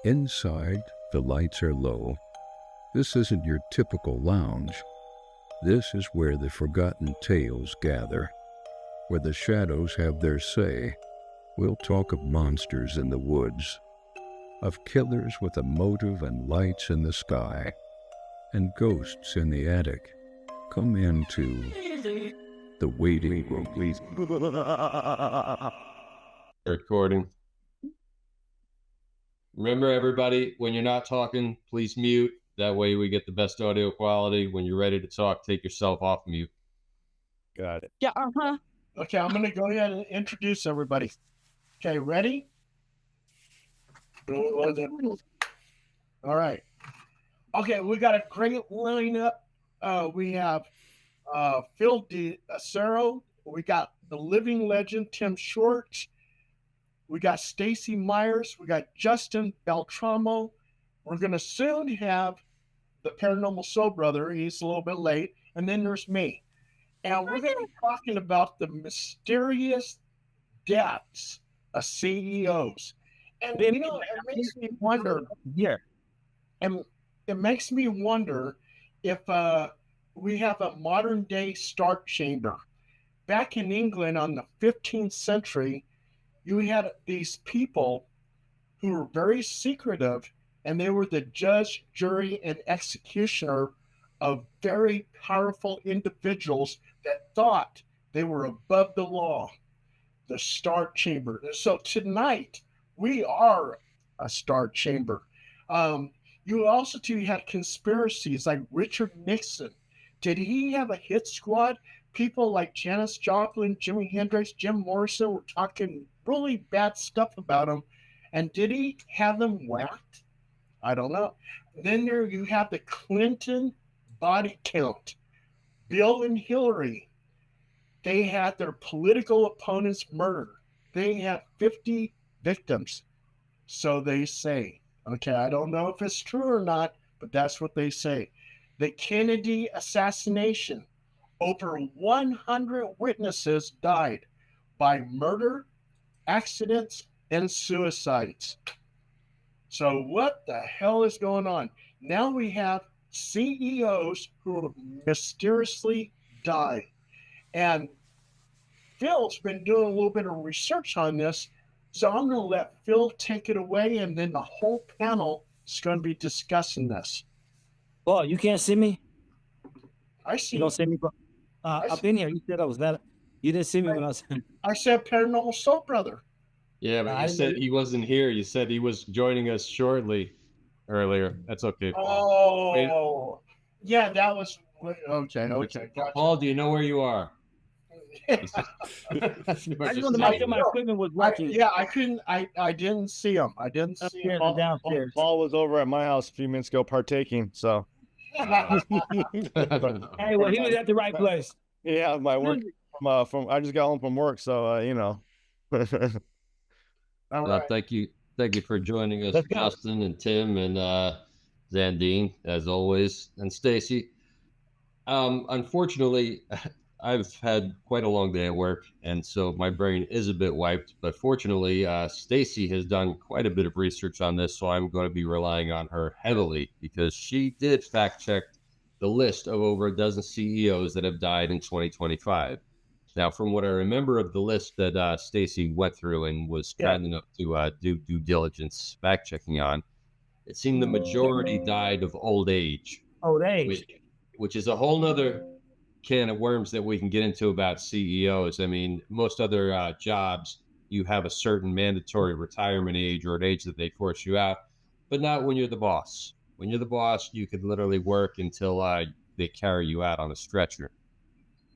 Inside, the lights are low. This isn't your typical lounge. This is where the forgotten tales gather, where the shadows have their say. We'll talk of monsters in the woods, of killers with a motive and lights in the sky, and ghosts in the attic. Come into the waiting room, please. Recording. Remember, everybody, when you're not talking, please mute. That way we get the best audio quality. When you're ready to talk, take yourself off mute. Got it. Yeah, Okay, I'm going to go ahead and introduce everybody. Okay, ready? All right. Okay, we got a great lineup. We have Phil DiCero. We got the living legend, Tim Short. We got Stacy Myers. We got Justin Beltramo. We're going to soon have the Paranormal Soul Brother. He's a little bit late. And then there's me. And we're going to be talking about the mysterious deaths of CEOs. And, you know, it makes me wonder. yeah. And it makes me wonder if we have a modern day Star Chamber. Back in England on the 15th century, you had these people who were very secretive, and they were the judge, jury, and executioner of very powerful individuals that thought they were above the law. The Star Chamber. So tonight, we are a Star Chamber. You also had conspiracies like Richard Nixon. Did he have a hit squad? People like Janis Joplin, Jimi Hendrix, Jim Morrison were talking really bad stuff about him. And did he have them whacked? I don't know. Then there you have the Clinton body count. Bill and Hillary, they had their political opponents murdered. They had 50 victims. So they say. Okay, I don't know if it's true or not, but that's what they say. The Kennedy assassination. Over 100 witnesses died by murder, accidents, and suicides. So what the hell is going on? Now we have CEOs who mysteriously die. And Phil's been doing a little bit of research on this, so I'm going to let Phil take it away, and then the whole panel is going to be discussing this. Well, you can't see me? I see. You don't see me, bro? Up in here, you said I was that. You didn't see me when I was. I said Paranormal Soul Brother. Yeah, but you said he wasn't here. You said he was joining us shortly earlier. That's okay, Paul. Oh, yeah, that was okay. Gotcha. Paul, do you know where you are? I just wanted to make sure my equipment was working. I couldn't. I didn't see him. I didn't see him downstairs. Paul was over at my house a few minutes ago partaking, so. Hey, well, he was at the right place. Yeah, my work from I just got home from work, so you know. Right. Thank you for joining us, Justin and Tim and Zandine, as always, and Stacy. Unfortunately, I've had quite a long day at work, and so my brain is a bit wiped. But fortunately, Stacy has done quite a bit of research on this, so I'm going to be relying on her heavily because she did fact check the list of over a dozen CEOs that have died in 2025. Now, from what I remember of the list that Stacy went through and was kind enough to do due diligence fact checking on, it seemed the majority died of old age. Old age. Which is a whole nother can of worms that we can get into about CEOs. I mean, most other jobs, you have a certain mandatory retirement age or an age that they force you out, but not when you're the boss. When you're the boss, you could literally work until they carry you out on a stretcher.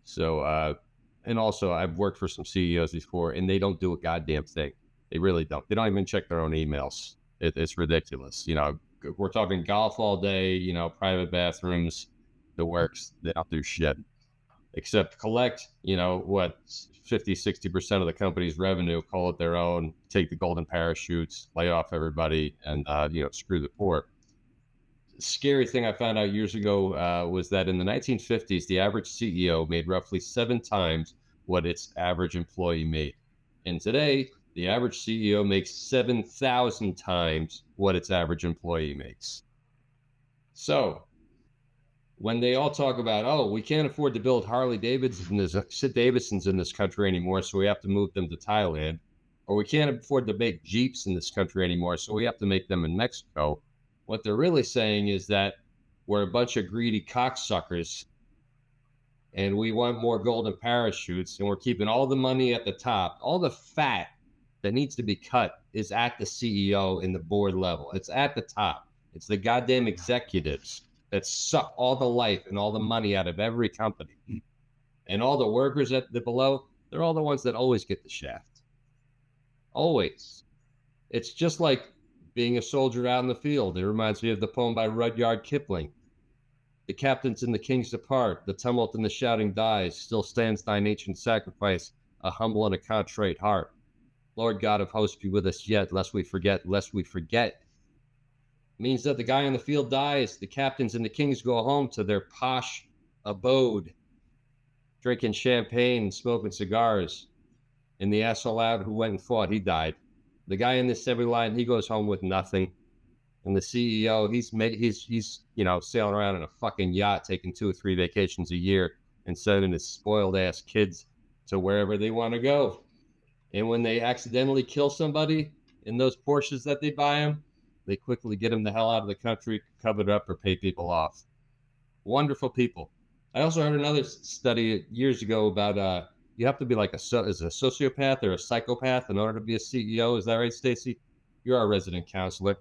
So, and also I've worked for some CEOs before, and they don't do a goddamn thing. They really don't. They don't even check their own emails. It's ridiculous. You know, we're talking golf all day, you know, private bathrooms, the works. They don't do shit. Except collect, you know, what, 50, 60% of the company's revenue, call it their own, take the golden parachutes, lay off everybody, and, you know, screw the poor. The scary thing I found out years ago was that in the 1950s, the average CEO made roughly 7 times what its average employee made. And today, The average CEO makes 7,000 times what its average employee makes. So when they all talk about, oh, we can't afford to build Harley Davidsons in this country anymore, so we have to move them to Thailand, or we can't afford to make Jeeps in this country anymore, so we have to make them in Mexico. What they're really saying is that we're a bunch of greedy cocksuckers and we want more golden parachutes, and we're keeping all the money at the top. All the fat that needs to be cut is at the CEO in the board level. It's at the top. It's the goddamn executives that suck all the life and all the money out of every company. And all the workers at the below, they're all the ones that always get the shaft. Always. It's just like being a soldier out in the field. It reminds me of the poem by Rudyard Kipling. The captains and the kings depart, the tumult and the shouting dies, still stands thine ancient sacrifice, a humble and a contrite heart. Lord God of hosts, be with us yet, lest we forget, lest we forget. Means that the guy in the field dies, the captains and the kings go home to their posh abode, drinking champagne and smoking cigars. And the asshole out who went and fought, he died. The guy in the assembly line, he goes home with nothing. And the CEO, he's sailing around in a fucking yacht, taking 2 or 3 vacations a year and sending his spoiled ass kids to wherever they want to go. And when they accidentally kill somebody in those Porsches that they buy them, they quickly get them the hell out of the country, cover it up, or pay people off. Wonderful people. I also heard another study years ago about you have to be like a sociopath or a psychopath in order to be a CEO. Is that right, Stacey? You're our resident counselor.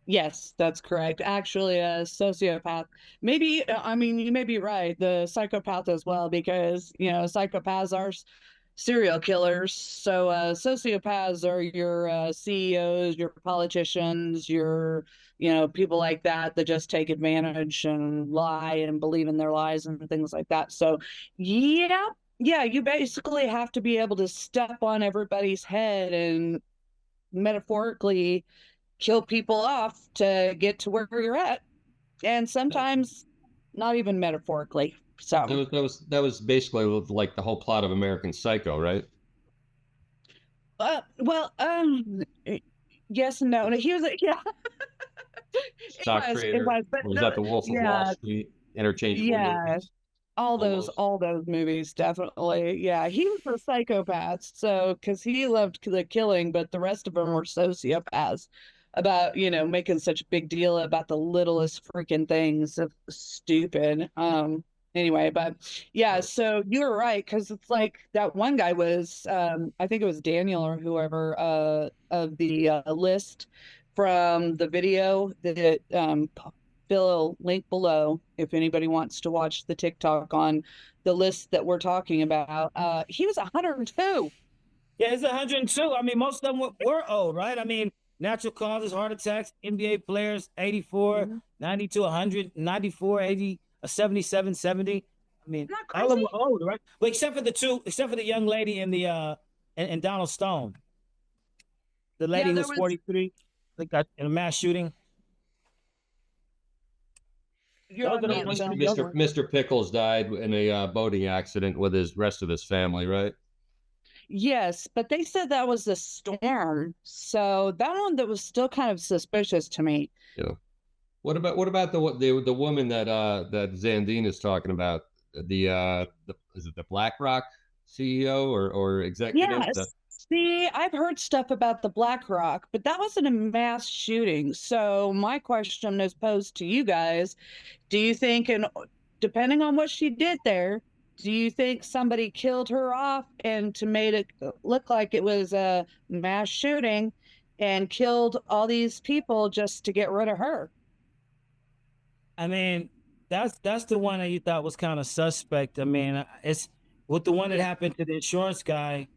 Yes, that's correct. Actually, a sociopath. Maybe, I mean, you may be right. The psychopath as well, because, psychopaths are serial killers. So sociopaths are your CEOs, your politicians, your, people like that just take advantage and lie and believe in their lies and things like that. So, yeah, you basically have to be able to step on everybody's head and metaphorically kill people off to get to where you're at, and sometimes not even metaphorically. So that was basically like the whole plot of American Psycho, right? Yes and no. He was Stock trader. Was that the Wolf of Wall Street? Interchangeable. Yeah. Movies? All those movies, definitely. Yeah, he was a psychopath. So, because he loved the killing, but the rest of them were sociopaths about, making such a big deal about the littlest freaking things. Stupid. Anyway, but yeah, so you're right, because it's like that one guy was, I think it was Daniel or whoever of the list from the video that Phil link below if anybody wants to watch the TikTok on the list that we're talking about. He was 102. Yeah, it's 102. I mean, most of them were old, right? I mean, natural causes, heart attacks, NBA players, 84, 92, 100, 94, 80, 77, 70. I mean, all of them were old, right? Well, except for the young lady in the and Donald Stone. The lady was 43. They got in a mass shooting. Mr. Pickles died in a boating accident with his rest of his family, right? Yes, but they said that was a storm, so that one that was still kind of suspicious to me. Yeah. What about the woman that Zandine is talking about? Is it the BlackRock CEO or executive? Yes. See, I've heard stuff about the BlackRock, but that wasn't a mass shooting. So my question is posed to you guys: do you think, and depending on what she did there, do you think somebody killed her off and to made it look like it was a mass shooting and killed all these people just to get rid of her? I mean, that's the one that you thought was kind of suspect. I mean, it's with the one that happened to the insurance guy.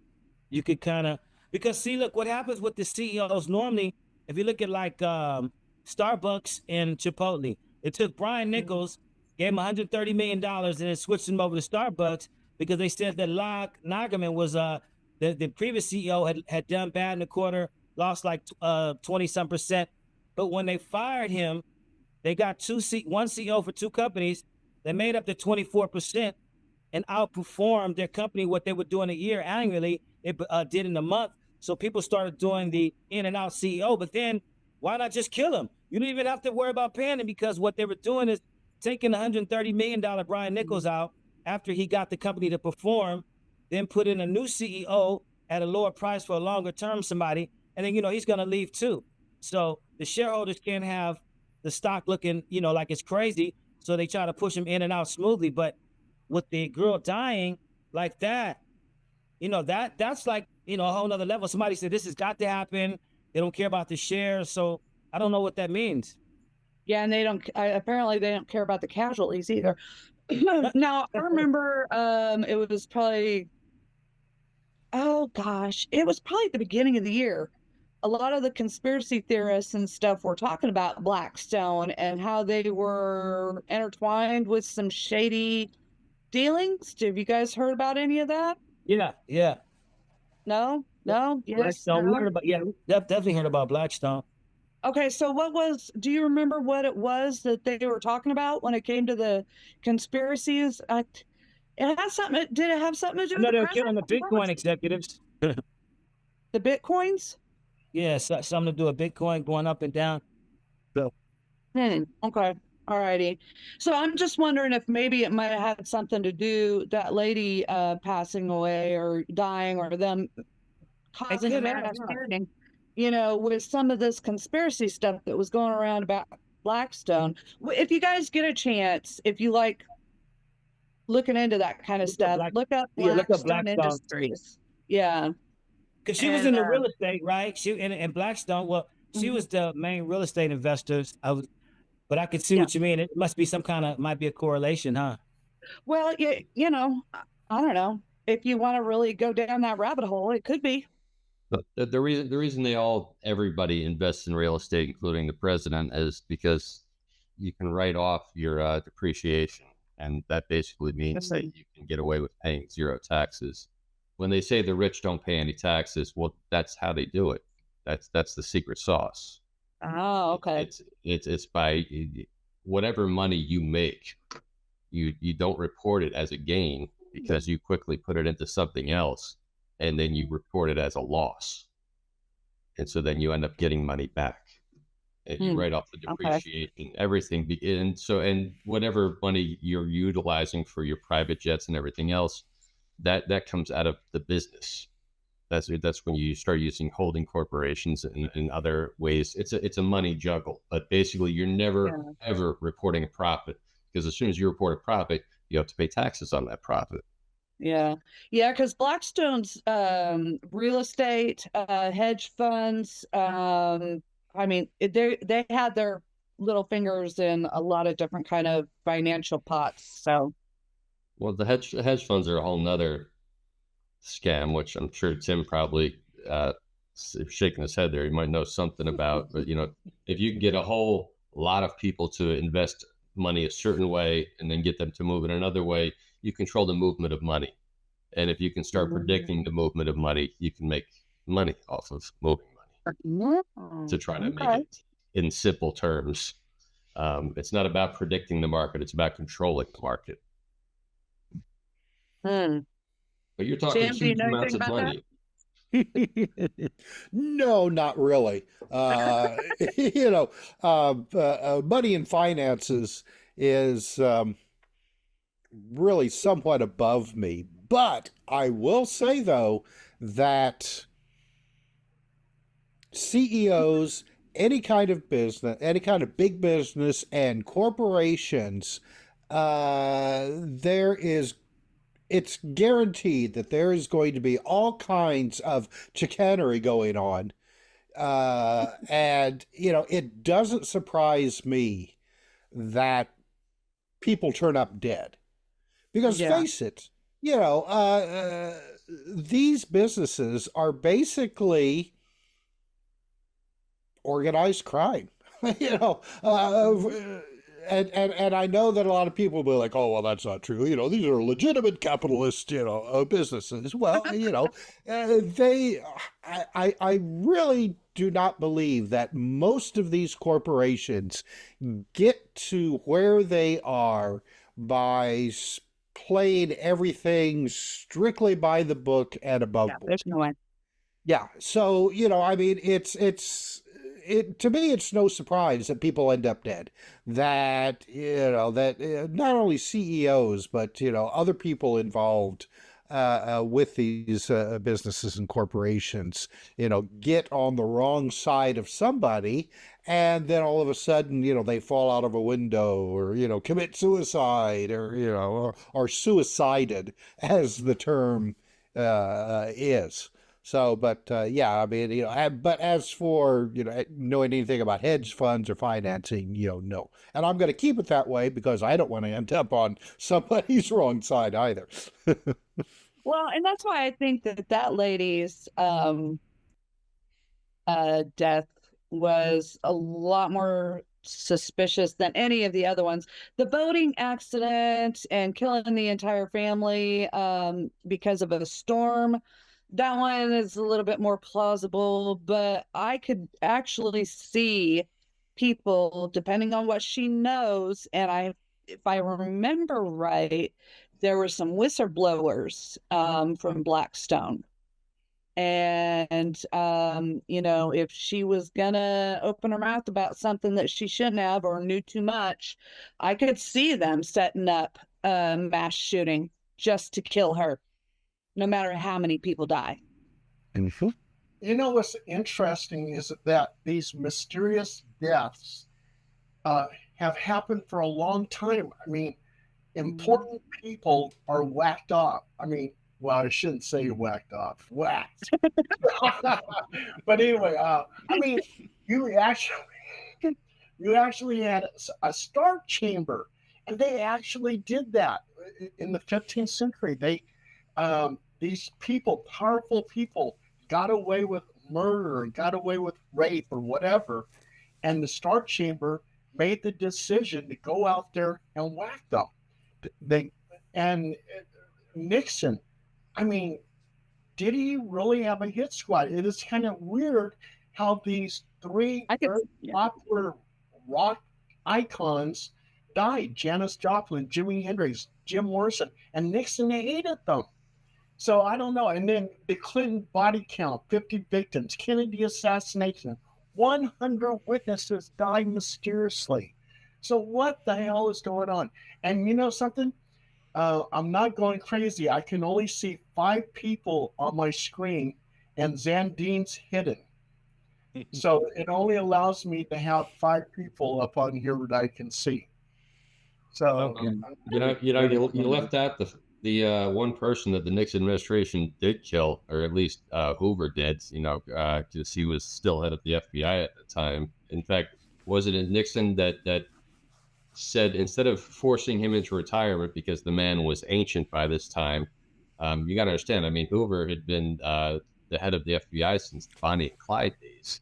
You could kind of, because see, look, what happens with the CEOs normally, if you look at like Starbucks and Chipotle, it took Brian Nichols, gave him $130 million and then switched him over to Starbucks because they said that Nagerman was the previous CEO had done bad in the quarter, lost like 20-some%. But when they fired him, they got one CEO for 2 companies. They made up the 24% and outperformed their company what they would do in a year annually. it did in a month. So people started doing the in and out CEO. But then why not just kill him? You don't even have to worry about paying him, because what they were doing is taking $130 million Brian Nichols out after he got the company to perform, then put in a new CEO at a lower price for a longer term somebody, and then he's going to leave too. So the shareholders can't have the stock looking like it's crazy, so they try to push him in and out smoothly. But with the girl dying like that, that's like a whole nother level. Somebody said this has got to happen. They don't care about the shares, so I don't know what that means. Yeah, and they don't. Apparently, they don't care about the casualties either. Now, I remember it was probably, oh gosh, it was probably at the beginning of the year. A lot of the conspiracy theorists and stuff were talking about Blackstone and how they were intertwined with some shady dealings. Have you guys heard about any of that? Yeah. No, yes, Blackstone. We no. heard about, we definitely heard about Blackstone. Okay, so do you remember what it was that they were talking about when it came to the conspiracies? It has something. Did it have something to do No, with they the were killing the president? Bitcoin executives. The Bitcoins? Yeah, something to do with Bitcoin going up and down. So Okay. All righty. So I'm just wondering if maybe it might have had something to do, that lady passing away or dying, or them causing a could have, mass yeah. shooting, with some of this conspiracy stuff that was going around about Blackstone. If you guys get a chance, if you like looking into that kind of stuff, look up Blackstone Industries. Yeah. Because she was in the real estate, right? She and Blackstone. Well, she was the main real estate investors. But I could see what you mean. It must be might be a correlation, huh? Well, I don't know. If you want to really go down that rabbit hole, it could be. But the reason everybody invests in real estate, including the president, is because you can write off your depreciation, and that basically means that you can get away with paying zero taxes. When they say the rich don't pay any taxes, well, that's how they do it. That's the secret sauce. Oh, okay. It's by whatever money you make, you don't report it as a gain, because you quickly put it into something else, and then you report it as a loss, and so then you end up getting money back, and you write off the depreciation, everything, and whatever money you're utilizing for your private jets and everything else, that comes out of the business. That's when you start using holding corporations and other ways. It's a money juggle, but basically you're never ever reporting a profit, because as soon as you report a profit, you have to pay taxes on that profit. Yeah, because Blackstone's real estate, hedge funds. I mean, they had their little fingers in a lot of different kind of financial pots. So, well, the hedge funds are a whole nother scam, which I'm sure Tim probably shaking his head there. He might know something about, but if you can get a whole lot of people to invest money a certain way and then get them to move in another way, you control the movement of money. And if you can start predicting the movement of money, you can make money off of moving money. To try to make it in simple terms, it's not about predicting the market, it's about controlling the market. But you're talking Sam, huge amounts of money. No, not really. Money in finances is really somewhat above me. But I will say, though, that CEOs, any kind of business, any kind of big business and corporations, it's guaranteed that there is going to be all kinds of chicanery going on. And, it doesn't surprise me that people turn up dead. Because face it, these businesses are basically organized crime. And I know that a lot of people will be like, oh, well, that's not true. These are legitimate capitalist, businesses. Well, I really do not believe that most of these corporations get to where they are by played everything strictly by the book and above Yeah, board. there's no way. Yeah. So, I mean, to me, it's no surprise that people end up dead. That, that not only CEOs, but, other people involved with these businesses and corporations, get on the wrong side of somebody, and then all of a sudden, they fall out of a window, or, commit suicide, or, or suicided, as the term is. So, but yeah, I mean, but as for, knowing anything about hedge funds or financing, no. And I'm going to keep it that way because I don't want to end up on somebody's wrong side either. Well, and that's why I think that lady's death was a lot more suspicious than any of the other ones. The boating accident and killing the entire family because of a storm, that one is a little bit more plausible, but I could actually see people, depending on what she knows, and if I remember right, there were some whistleblowers from Blackstone. And if she was gonna open her mouth about something that she shouldn't have or knew too much, I could see them setting up a mass shooting just to kill her, no matter how many people die. What's interesting is that these mysterious deaths have happened for a long time. I mean, important people are whacked off. I mean, well, I shouldn't say whacked off, whacked. But anyway, I mean, you actually had a star chamber, and they actually did that in the 15th century. These people, powerful people, got away with murder, got away with rape or whatever, and the star chamber made the decision to go out there and whack them. Nixon, I mean, did he really have a hit squad? It is kind of weird how these three popular rock icons died: Janis Joplin, Jimi Hendrix, Jim Morrison, and Nixon hated them. So I don't know. And then the Clinton body count, 50 victims, Kennedy assassination, 100 witnesses died mysteriously. So what the hell is going on? And you know something? I'm not going crazy. I can only see 5 people on my screen, and Zandine's hidden. So it only allows me to have 5 people up on here that I can see. So you left out the one person that the Nixon administration did kill, or at least Hoover did. Because he was still head of the FBI at the time. In fact, was it Nixon that said, instead of forcing him into retirement because the man was ancient by this time, you got to understand, I mean, Hoover had been the head of the FBI since Bonnie and Clyde days,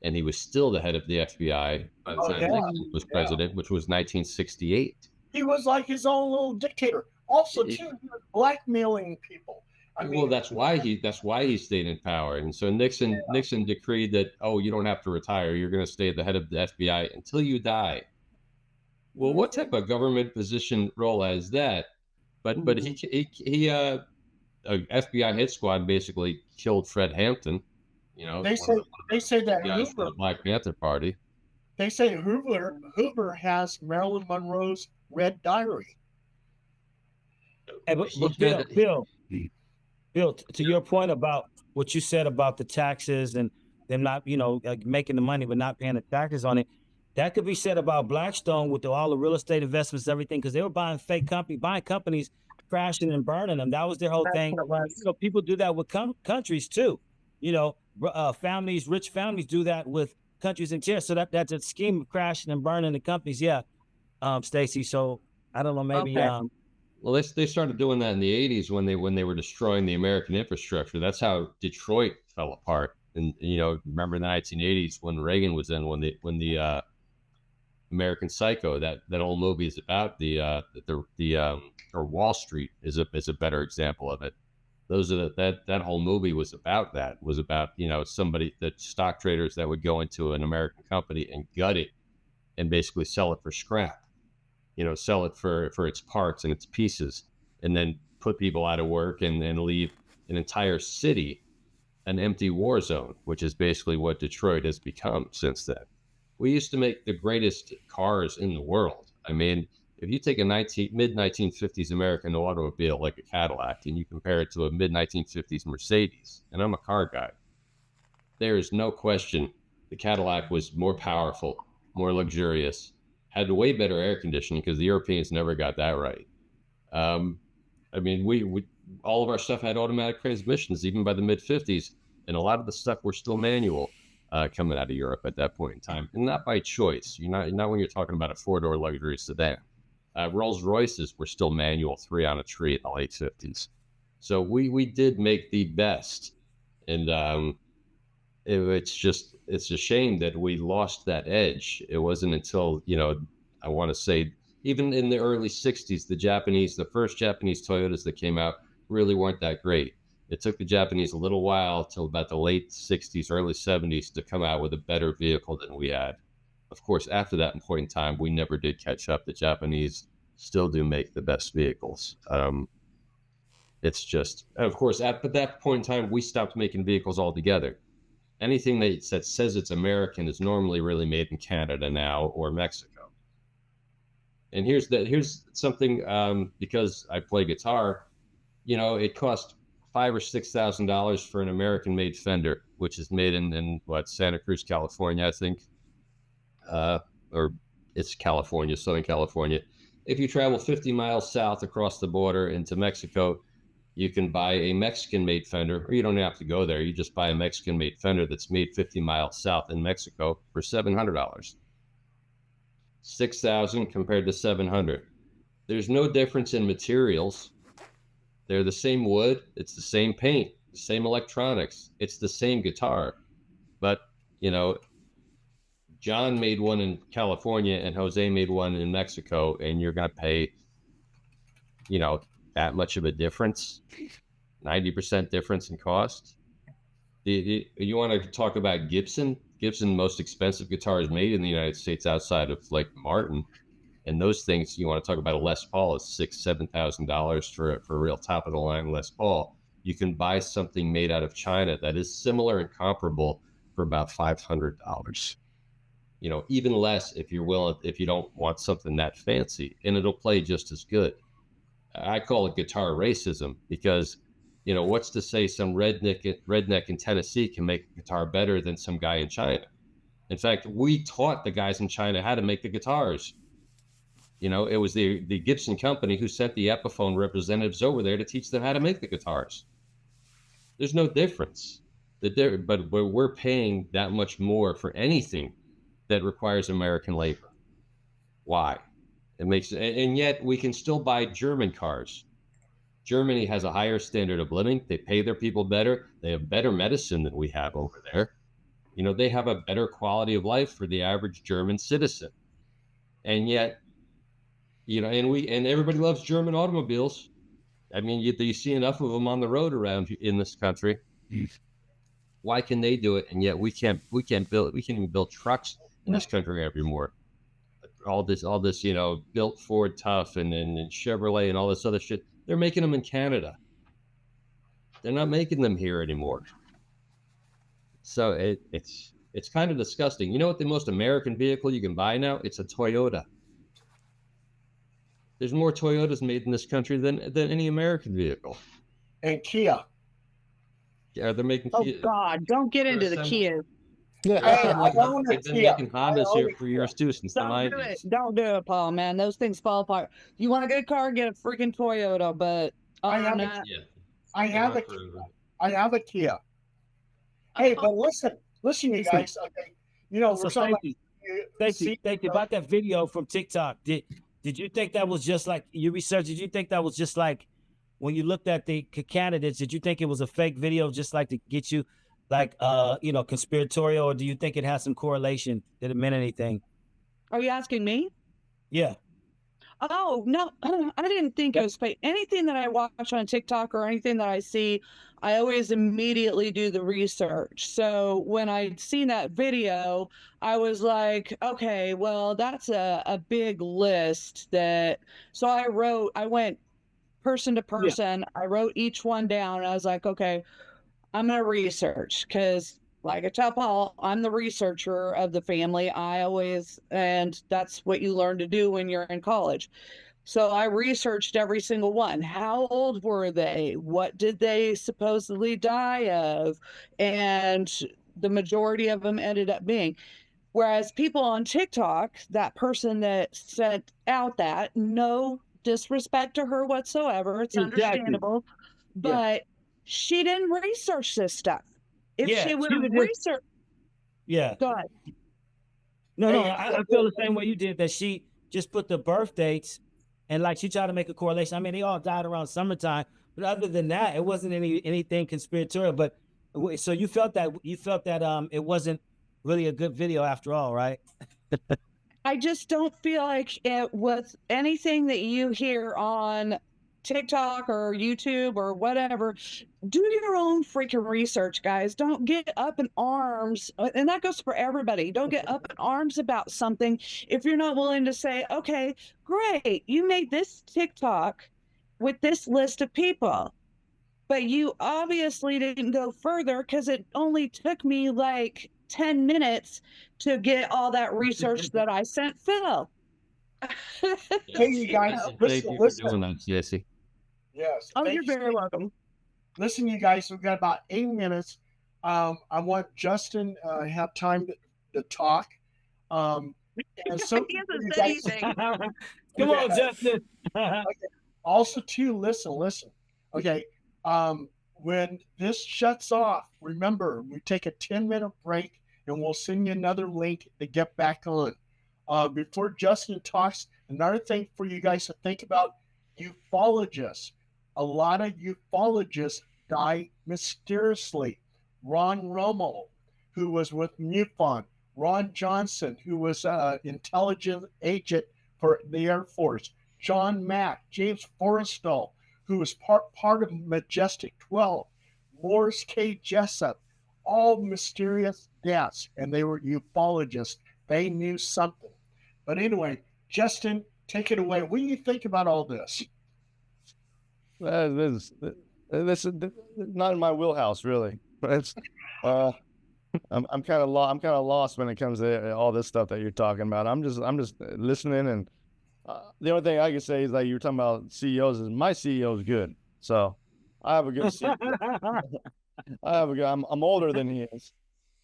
and he was still the head of the FBI by the time Nixon was president, which was 1968. He was like his own little dictator. Also, too, he was blackmailing people. I mean, well, that's why he stayed in power, and so Nixon decreed that, oh, you don't have to retire, you're going to stay at the head of the FBI until you die. Well, what type of government position role has that? But he FBI hit squad basically killed Fred Hampton. They say that Hoover, the Black Panther Party. They say Hoover has Marilyn Monroe's red diary. Hey, but Bill, to your point about what you said about the taxes and them not, making the money but not paying the taxes on it, that could be said about Blackstone with all the real estate investments, everything, because they were buying buying companies, crashing and burning them. That was their whole thing. People do that with countries too. Families, rich families do that with countries and shares. So that's a scheme of crashing and burning the companies. Yeah, Stacy. So I don't know, maybe. Okay. Well, they started doing that in the 80s when they were destroying the American infrastructure. That's how Detroit fell apart. And remember in the 1980s when Reagan was in, when the American Psycho, that whole movie is about or Wall Street is a better example of it. That whole movie was about somebody, that stock traders that would go into an American company and gut it and basically sell it for scrap, sell it for its parts and its pieces. and then put people out of work and leave an entire city an empty war zone, which is basically what Detroit has become since then. We used to make the greatest cars in the world. I mean, if you take a mid 1950s American automobile like a Cadillac and you compare it to a mid 1950s Mercedes, and I'm a car guy, there is no question the Cadillac was more powerful, more luxurious, had way better air conditioning because the Europeans never got that right. I mean, we all of our stuff had automatic transmissions even by the mid 50s, and a lot of the stuff were still manual coming out of Europe at that point in time, and not by choice. Not when you're talking about a 4-door luxury sedan. Rolls Royces were still manual, 3 on a tree in the late 50s. So we did make the best, and it's a shame that we lost that edge. It wasn't until I want to say even in the early 60s, the first Japanese Toyotas that came out really weren't that great. It took the Japanese a little while till about the late 60s, early 70s to come out with a better vehicle than we had. Of course, after that point in time, we never did catch up. The Japanese still do make the best vehicles. It's just, of course, at that point in time, we stopped making vehicles altogether. Anything that says it's American is normally really made in Canada now or Mexico. And here's something, because I play guitar, it cost $5,000 or $6,000 for an American-made Fender, which is made in Santa Cruz, California, I think, or it's California, Southern California. If you travel 50 miles south across the border into Mexico, you can buy a Mexican-made Fender, or you don't have to go there. You just buy a Mexican-made Fender that's made 50 miles south in Mexico for $700. $6,000 compared to $700. There's no difference in materials. They're the same wood. It's the same paint, the same electronics. It's the same guitar. But, John made one in California and Jose made one in Mexico, and you're going to pay, that much of a difference, 90% difference in cost. You want to talk about Gibson? Gibson, most expensive guitars made in the United States outside of like Martin. And those things, you want to talk about a Les Paul is $6,000-$7,000 for a real top of the line Les Paul. You can buy something made out of China that is similar and comparable for about $500. Even less if you don't want something that fancy, and it'll play just as good. I call it guitar racism because, what's to say some redneck in Tennessee can make a guitar better than some guy in China? In fact, we taught the guys in China how to make the guitars. It was the Gibson company who sent the Epiphone representatives over there to teach them how to make the guitars. There's no difference. But we're paying that much more for anything that requires American labor. Why? And yet we can still buy German cars. Germany has a higher standard of living. They pay their people better. They have better medicine than we have over there. They have a better quality of life for the average German citizen. And yet, and everybody loves German automobiles. I mean, you see enough of them on the road around in this country. Why can they do it, and yet we can't even build trucks in this country anymore? All this, built Ford Tough and Chevrolet and all this other shit. They're making them in Canada. They're not making them here anymore. So it's kind of disgusting. You know what the most American vehicle you can buy now? It's a Toyota. There's more Toyotas made in this country than any American vehicle. And Kia. Yeah, they're making. Oh Kia. God! Don't get into the Kia. Hey, I own a They've been Kia. making Hondas here for years too, since the Don't do 90s. it. Don't do it, Paul. Man, those things fall apart. You want a good car? Get a freaking Toyota. But I have Yeah, I they're have not a forever. I have a Kia. Hey, but listen, you guys. Okay, we're So talking thank you about that video from TikTok. Did you think that was just like you researched? Did you think that was just like when you looked at the candidates? Did you think it was a fake video just like to get you like conspiratorial, or do you think it has some correlation? Did it mean anything? Are you asking me? Yeah. Oh, no, I didn't think it was fake. Anything that I watch on TikTok or anything that I see, I always immediately do the research. So when I'd seen that video, I was like, okay, well, that's a big list so I went person to person. I wrote each one down. I was like, okay, I'm going to research because, like I tell Paul, I'm the researcher of the family. And that's what you learn to do when you're in college. So I researched every single one. How old were they? What did they supposedly die of? And the majority of them ended up being. Whereas people on TikTok, that person that sent out that, no disrespect to her whatsoever, it's understandable, but she didn't research this stuff. If she would have researched, go ahead. No, I feel the same way you did, that she just put the birth dates and like she tried to make a correlation. I mean, they all died around summertime, but other than that, it wasn't anything conspiratorial. But so you felt that it wasn't really a good video after all, right? I just don't feel like it was anything that you hear on TikTok or YouTube or whatever. Do your own freaking research, guys. Don't get up in arms. And that goes for everybody. Don't get up in arms about something if you're not willing to say, okay, great, you made this TikTok with this list of people, but you obviously didn't go further because it only took me like 10 minutes to get all that research that I sent Phil. Hey, you guys, Thank you for doing that, Jesse. Yes. Oh, you're very welcome. Listen, you guys, we've got about 8 minutes. I want Justin have time to talk. And so He hasn't you said guys, anything. Come on, Justin. also too, listen. Okay. When this shuts off, remember, we take a 10-minute break and we'll send you another link to get back on. Before Justin talks, another thing for you guys to think about, ufologists. A lot of ufologists die mysteriously. Ron Romo, who was with MUFON. Ron Johnson, who was an intelligence agent for the Air Force. John Mack, James Forrestal, who was part of Majestic 12. Morris K. Jessup, all mysterious deaths, and they were ufologists. They knew something. But anyway, Justin, take it away. What do you think about all this? This is not in my wheelhouse, really. But it's, I'm kind of lost when it comes to all this stuff that you're talking about. I'm just listening, and the only thing I can say is, like, you're talking about CEOs, is my CEO is good. So I have a good CEO. I'm older than he is,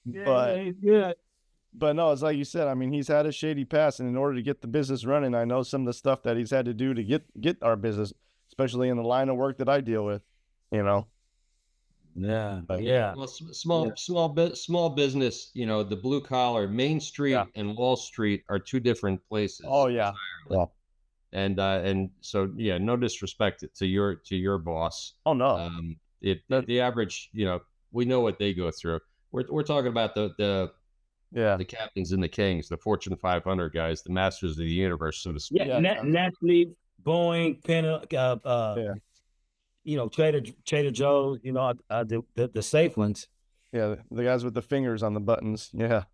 but he's good. But no, it's like you said. I mean, he's had a shady past, and in order to get the business running, I know some of the stuff that he's had to do to get our business, especially in the line of work that I deal with. You know. Yeah. Well, small business. You know, the blue collar, Main Street and Wall Street are two different places. Oh yeah. Entirely. And so no disrespect to your boss. Oh no. The average, we know what they go through. We're talking about the captains and the kings, the Fortune 500 guys, the masters of the universe, so to speak. Nestle, Boeing, Penn, Trader Joe's, the safe ones. Yeah, the guys with the fingers on the buttons. Yeah.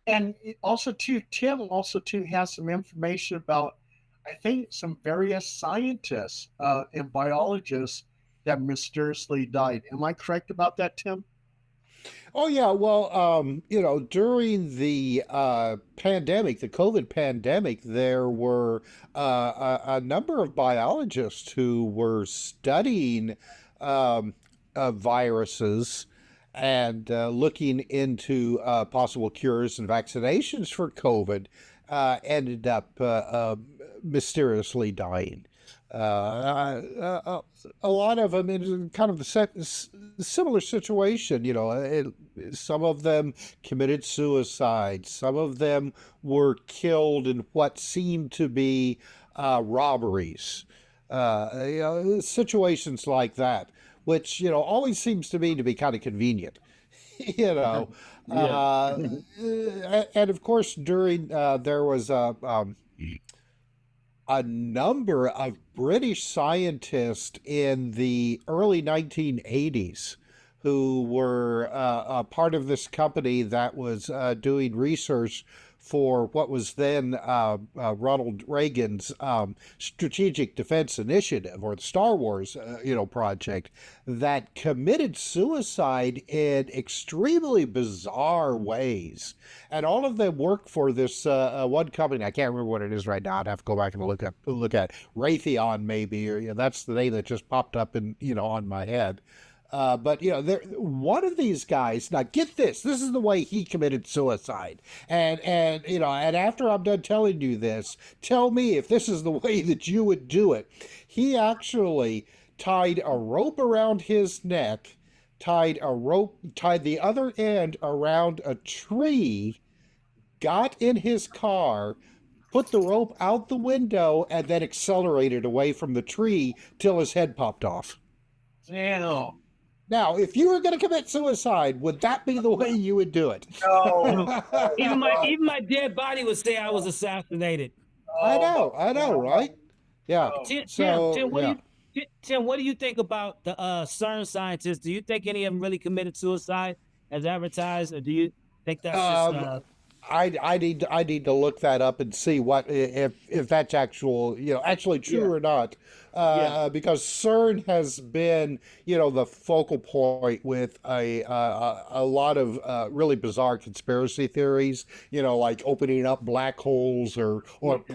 And also too, Tim also too has some information about, I think, some various scientists and biologists that mysteriously died. Am I correct about that, Tim? Oh yeah, well, during the pandemic, the COVID pandemic, there were a number of biologists who were studying viruses and looking into possible cures and vaccinations for COVID, ended up mysteriously dying. A lot of them in kind of the similar situation. Some of them committed suicide. Some of them were killed in what seemed to be robberies. Situations like that, which always seems to me to be kind of convenient. And of course, during there was a number of British scientists in the early 1980s who were a part of this company that was doing research for what was then Ronald Reagan's Strategic Defense Initiative, or the Star Wars, project, that committed suicide in extremely bizarre ways. And all of them work for this one company. I can't remember what it is right now. I'd have to go back and look at Raytheon, maybe, or that's the name that just popped up in on my head. But one of these guys. Now, get this. This is the way he committed suicide. And after I'm done telling you this, tell me if this is the way that you would do it. He actually tied a rope around his neck, tied the other end around a tree, got in his car, put the rope out the window, and then accelerated away from the tree till his head popped off. Damn. Now, if you were going to commit suicide, would that be the way you would do it? No. Even my dead body would say I was assassinated. I know, right? Yeah. Tim, what do you think about the CERN scientists? Do you think any of them really committed suicide as advertised, or do you think that's just? I need to look that up and see what if that's actually true or not. Because CERN has been the focal point with a lot of really bizarre conspiracy theories, like opening up black holes or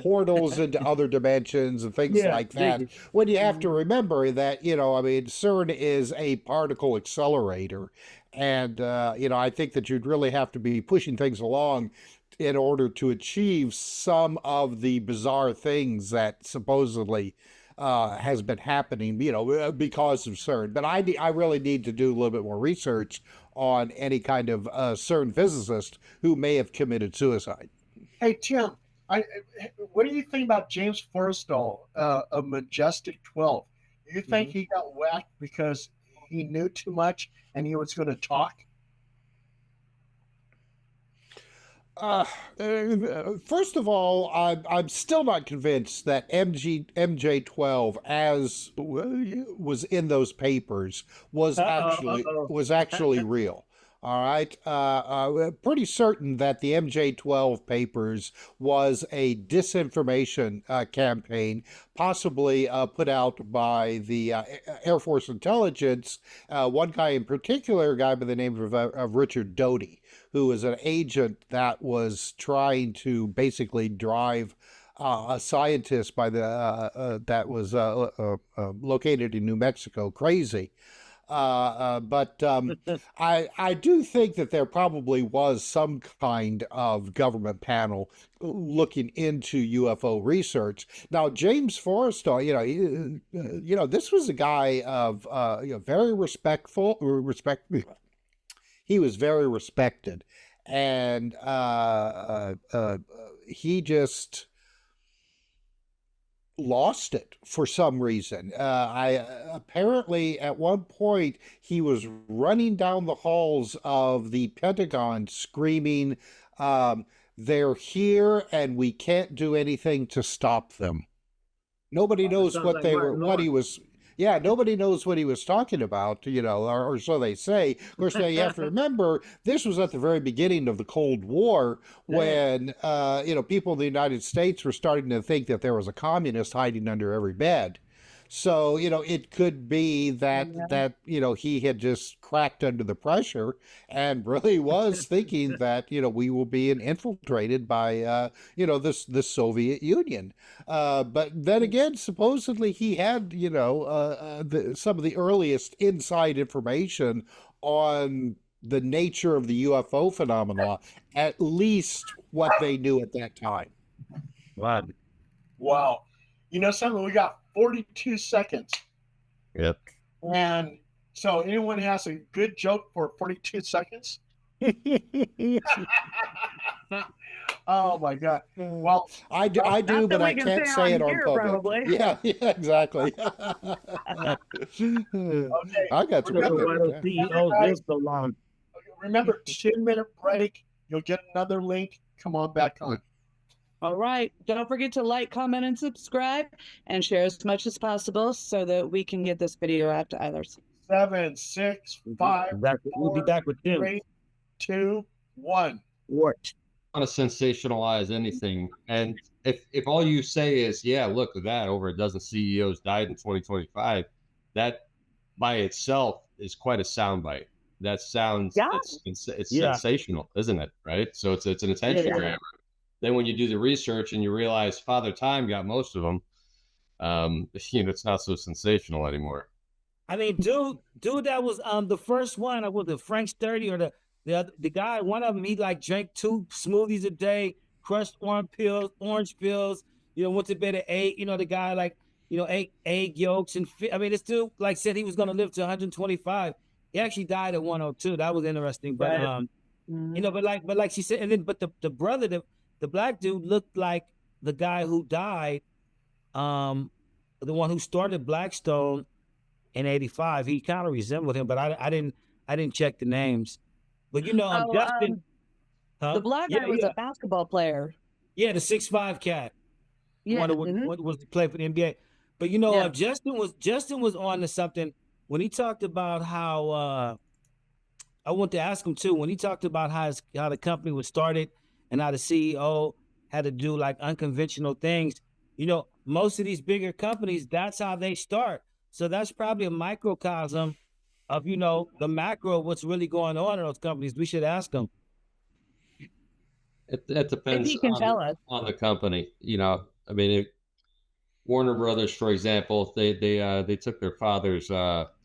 portals into other dimensions and things like that. When you have to remember that CERN is a particle accelerator. And, I think that you'd really have to be pushing things along in order to achieve some of the bizarre things that supposedly has been happening, because of CERN. But I really need to do a little bit more research on any kind of CERN physicist who may have committed suicide. Hey, Tim, what do you think about James Forrestal of Majestic 12? Do you think he got whacked because he knew too much and he was going to talk? First of all, I'm still not convinced that MJ12, as was in those papers, was actually real. All right. Pretty certain that the MJ12 papers was a disinformation campaign, possibly put out by the Air Force Intelligence. One guy in particular, a guy by the name of Richard Doty, who was an agent that was trying to basically drive a scientist that was located in New Mexico crazy. But I do think that there probably was some kind of government panel looking into UFO research. Now, James Forrestal, this was a guy of very he was very respected, and he just lost it for some reason. Apparently at one point he was running down the halls of the Pentagon screaming, "They're here and we can't do anything to stop them." Nobody knows what he was. Yeah, nobody knows what he was talking about, or so they say. Of course, now you have to remember, this was at the very beginning of the Cold War when, people in the United States were starting to think that there was a communist hiding under every bed. So, it could be that he had just cracked under the pressure and really was thinking that, we were being infiltrated by, the Soviet Union. But then again, supposedly he had, some of the earliest inside information on the nature of the UFO phenomena, at least what they knew at that time. Wow. Something, we got 42 seconds. Yep. And so anyone has a good joke for 42 seconds? Oh my God. Well, I do, but I can't say it on public. Probably. Yeah, exactly. okay. I got some. CEOs live so long. Remember, 2-minute break. You'll get another link. Come on back on. All right. Don't forget to like, comment, and subscribe, and share as much as possible so that we can get this video out to others. 7, 6, 5, We'll be back with Tim. 3, 2, 1. What? want to sensationalize anything. And if all you say is, yeah, look at that, over a dozen CEOs died in 2025, that by itself is quite a soundbite. That sounds Yeah. it's Yeah. sensational, isn't it? Right. So it's an attention Yeah. grabber. Then when you do the research and you realize Father Time got most of them, it's not so sensational anymore. I mean, dude, that was the first one. Was the Frank's 30 or the guy? One of them, he like drank 2 smoothies a day, crushed orange pills. Went to bed at 8. The guy like ate egg yolks and I mean, this dude like said he was gonna live to 125. He actually died at 102. That was interesting. But Right. Mhm. but like she said, and then but the brother, the black dude looked like the guy who died, the one who started Blackstone in '85. He kind of resembled him, but I didn't check the names. But Oh, Justin, the black guy was a basketball player. yeah, the 6'5" cat, Yeah. one Mhm. what was play for the NBA. But Yeah. Justin was on to something when he talked about how I want to ask him too, when he talked about how the company was started and how the CEO had to do like unconventional things. Most of these bigger companies, that's how they start. So that's probably a microcosm of the macro of what's really going on in those companies. We should ask them. It If depends he can tell us. on the company. I mean, Warner Brothers, for example, they took their father's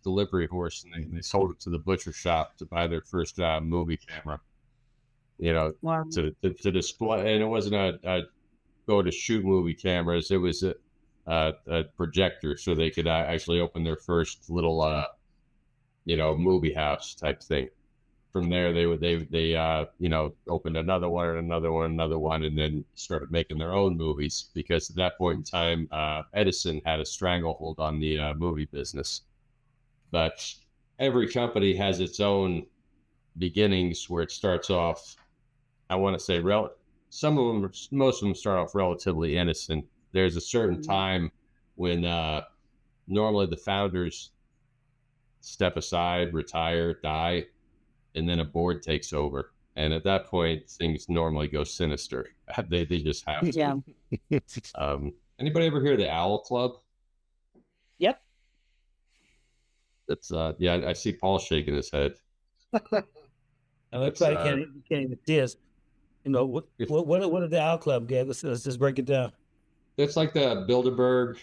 delivery horse and they sold it to the butcher shop to buy their first movie camera. Wow. To display, and it wasn't a go to shoot movie cameras. It was a projector, so they could actually open their first little movie house type thing. From there, they opened another one and another one, another one, and then started making their own movies because at that point in time, Edison had a stranglehold on the movie business. But every company has its own beginnings where it starts off. I want to say some of them, most of them start off relatively innocent. There's a certain time when normally the founders step aside, retire, die, and then a board takes over. And at that point, things normally go sinister. They just have to. Yeah. Anybody ever hear of the Owl Club? Yep. That's yeah. I see Paul shaking his head. It's like can't even see us. What did the Owl Club get? Let's just break it down. It's like the Bilderberg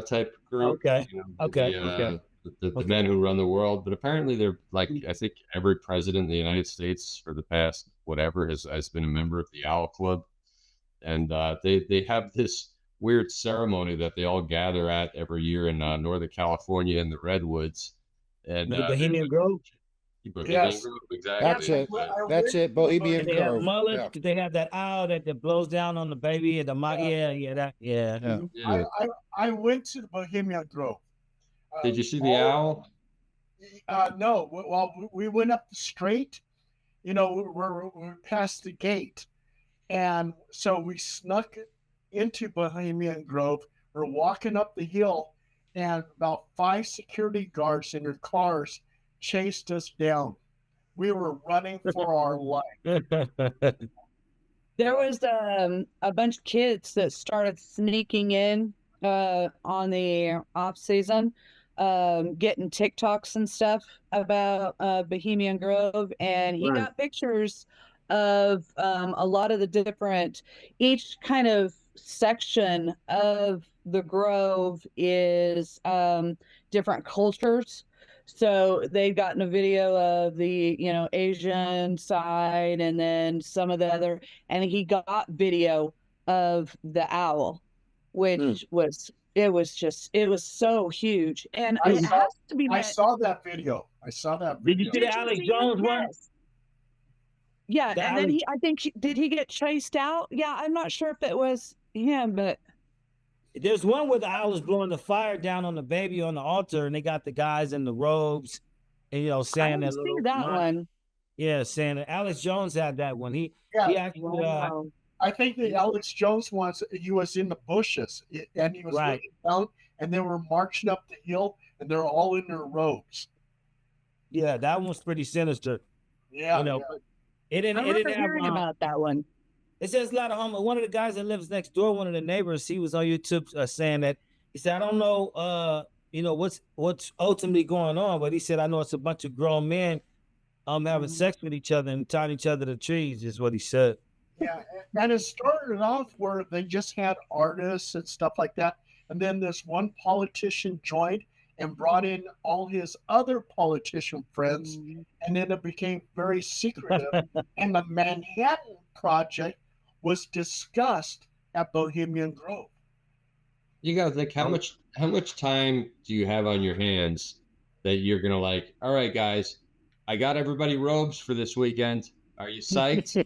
type group. Okay. The men who run the world, but apparently they're like, I think every president in the United States for the past whatever has been a member of the Owl Club, and they have this weird ceremony that they all gather at every year in Northern California in the Redwoods, and The Bohemian Grove. Bohemian Grove, exactly. That's it. That's it. Bohemian They have Grove. mullets. Yeah. They have that owl that blows down on the baby and the Yeah. Yeah. I went to the Bohemian Grove. Did you see the owl? No. Well, we went up the street. We're past the gate, and so we snuck into Bohemian Grove. We're walking up the hill, and about 5 security guards in their cars chased us down. We were running for our life. There was a bunch of kids that started sneaking in on the off season, getting TikToks and stuff about Bohemian Grove, and he got pictures of a lot of the different, each kind of section of the Grove is different cultures. So they've gotten a video of the, Asian side and then some of the other, and he got video of the owl, which was so huge. And it has to be. I saw that video. Did you see the Alex Jones one? Yes. Yeah, The and then did he get chased out? Yeah, I'm not sure if it was him, but There's one where the owl is blowing the fire down on the baby on the altar, and they got the guys in the robes, and I saying didn't see that one. Yeah, saying that Alex Jones had that one. He actually Wow. I think the Alex Jones ones, he was in the bushes, and he was looking down, and they were marching up the hill, and they're all in their robes. that one's pretty sinister. Yeah. But it didn't. I remember hearing about that one. It says a lot of homo. One of the guys that lives next door, one of the neighbors, he was on YouTube saying that he said, I don't know, what's ultimately going on, but he said, I know it's a bunch of grown men having sex with each other and tying each other to trees, is what he said. Yeah, and it started off where they just had artists and stuff like that, and then this one politician joined and brought in all his other politician friends, and then it became very secretive. And the Manhattan Project was discussed at Bohemian Grove. You gotta think how much time do you have on your hands that you're gonna like, all right, guys, I got everybody robes for this weekend. Are you psyched?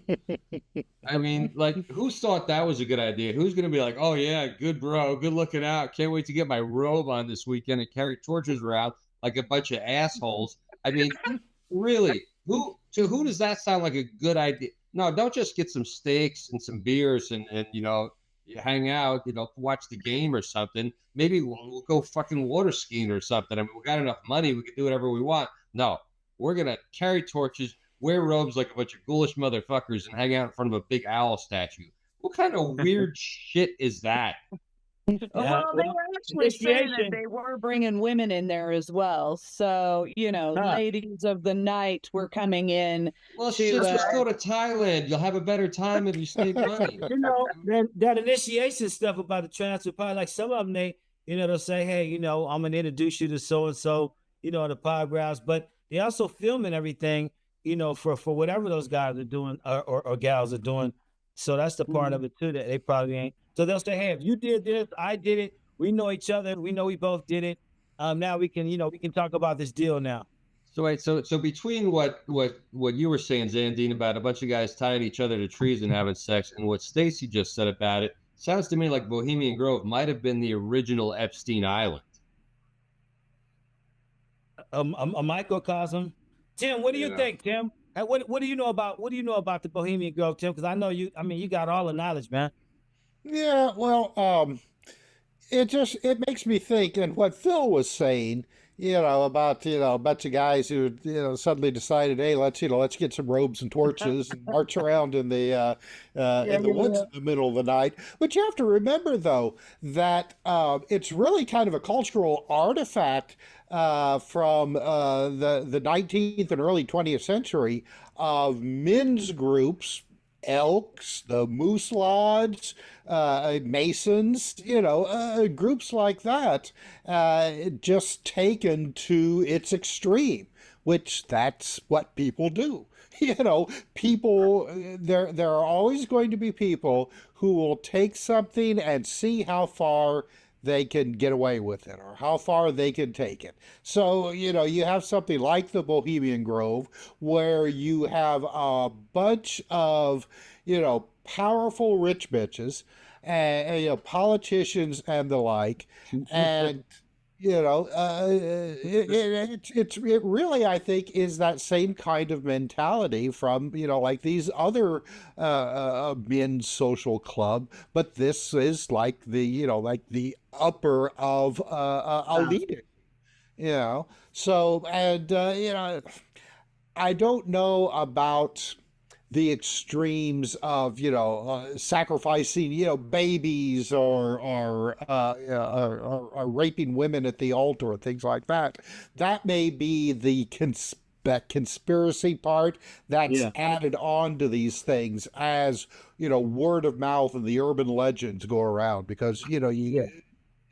I mean, like, who thought that was a good idea? Who's gonna be like, oh yeah, good bro, good looking out. Can't wait to get my robe on this weekend and carry torches around like a bunch of assholes. I mean, really, who does that sound like a good idea? No, don't just get some steaks and some beers and you hang out, watch the game or something. Maybe we'll go fucking water skiing or something. I mean, we got enough money, we can do whatever we want. No, we're gonna carry torches, wear robes like a bunch of ghoulish motherfuckers, and hang out in front of a big owl statue. What kind of weird shit is that? Well, they were actually saying that they were bringing women in there as well. So, ladies of the night were coming in. Well, shit, just go to Thailand. You'll have a better time if you save money. That initiation stuff about the transfer, probably like some of them, they'll say, hey, I'm going to introduce you to so-and-so, the paragraphs, but they also filming everything, for whatever those guys are doing or gals are doing. So that's the part of it too, that they probably ain't. So they'll say, hey, if you did this, I did it. We know each other. We know we both did it. Now we can talk about this deal now. So wait, so between what you were saying, Zandine, about a bunch of guys tying each other to trees and having sex, and what Stacy just said about it, sounds to me like Bohemian Grove might have been the original Epstein Island. A microcosm. Tim, what do you think, Tim? What do you know about the Bohemian Grove, Tim? Because I know you got all the knowledge, man. Yeah, well, it makes me think, and what Phil was saying, about a bunch of guys who suddenly decided, hey, let's get some robes and torches and march around in the woods in the middle of the night. But you have to remember, though, that it's really kind of a cultural artifact from the 19th and early 20th century of men's groups, Elks, the Moose Lodge, Masons, groups like that, just taken to its extreme, which that's what people do. People, there are always going to be people who will take something and see how far they can get away with it or how far they can take it. So, you have something like the Bohemian Grove where you have a bunch of, powerful rich bitches and, politicians and the like. And, it really, I think, is that same kind of mentality from, like these other men's social club, but this is like the upper of a leader, So, and, I don't know about the extremes of sacrificing babies or raping women at the altar and things like that. That may be the conspiracy part that's added on to these things as word of mouth and the urban legends go around, because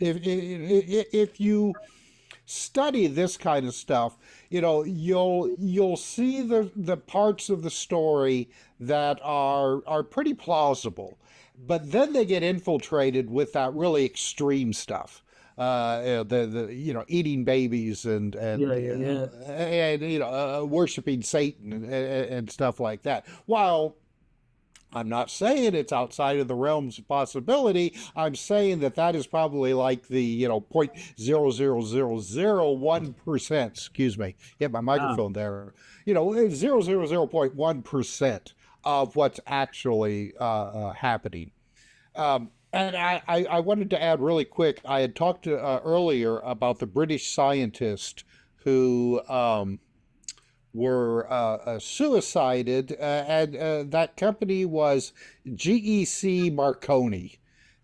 if you study this kind of stuff, you'll see the parts of the story that are pretty plausible, but then they get infiltrated with that really extreme stuff. Eating babies and worshiping Satan and stuff like that. While I'm not saying it's outside of the realms of possibility. I'm saying that is probably like the 0.00001%. Excuse me, hit my microphone there. 0.1% of what's actually happening. And I wanted to add really quick. I had talked earlier about the British scientist who were suicided, and that company was GEC Marconi.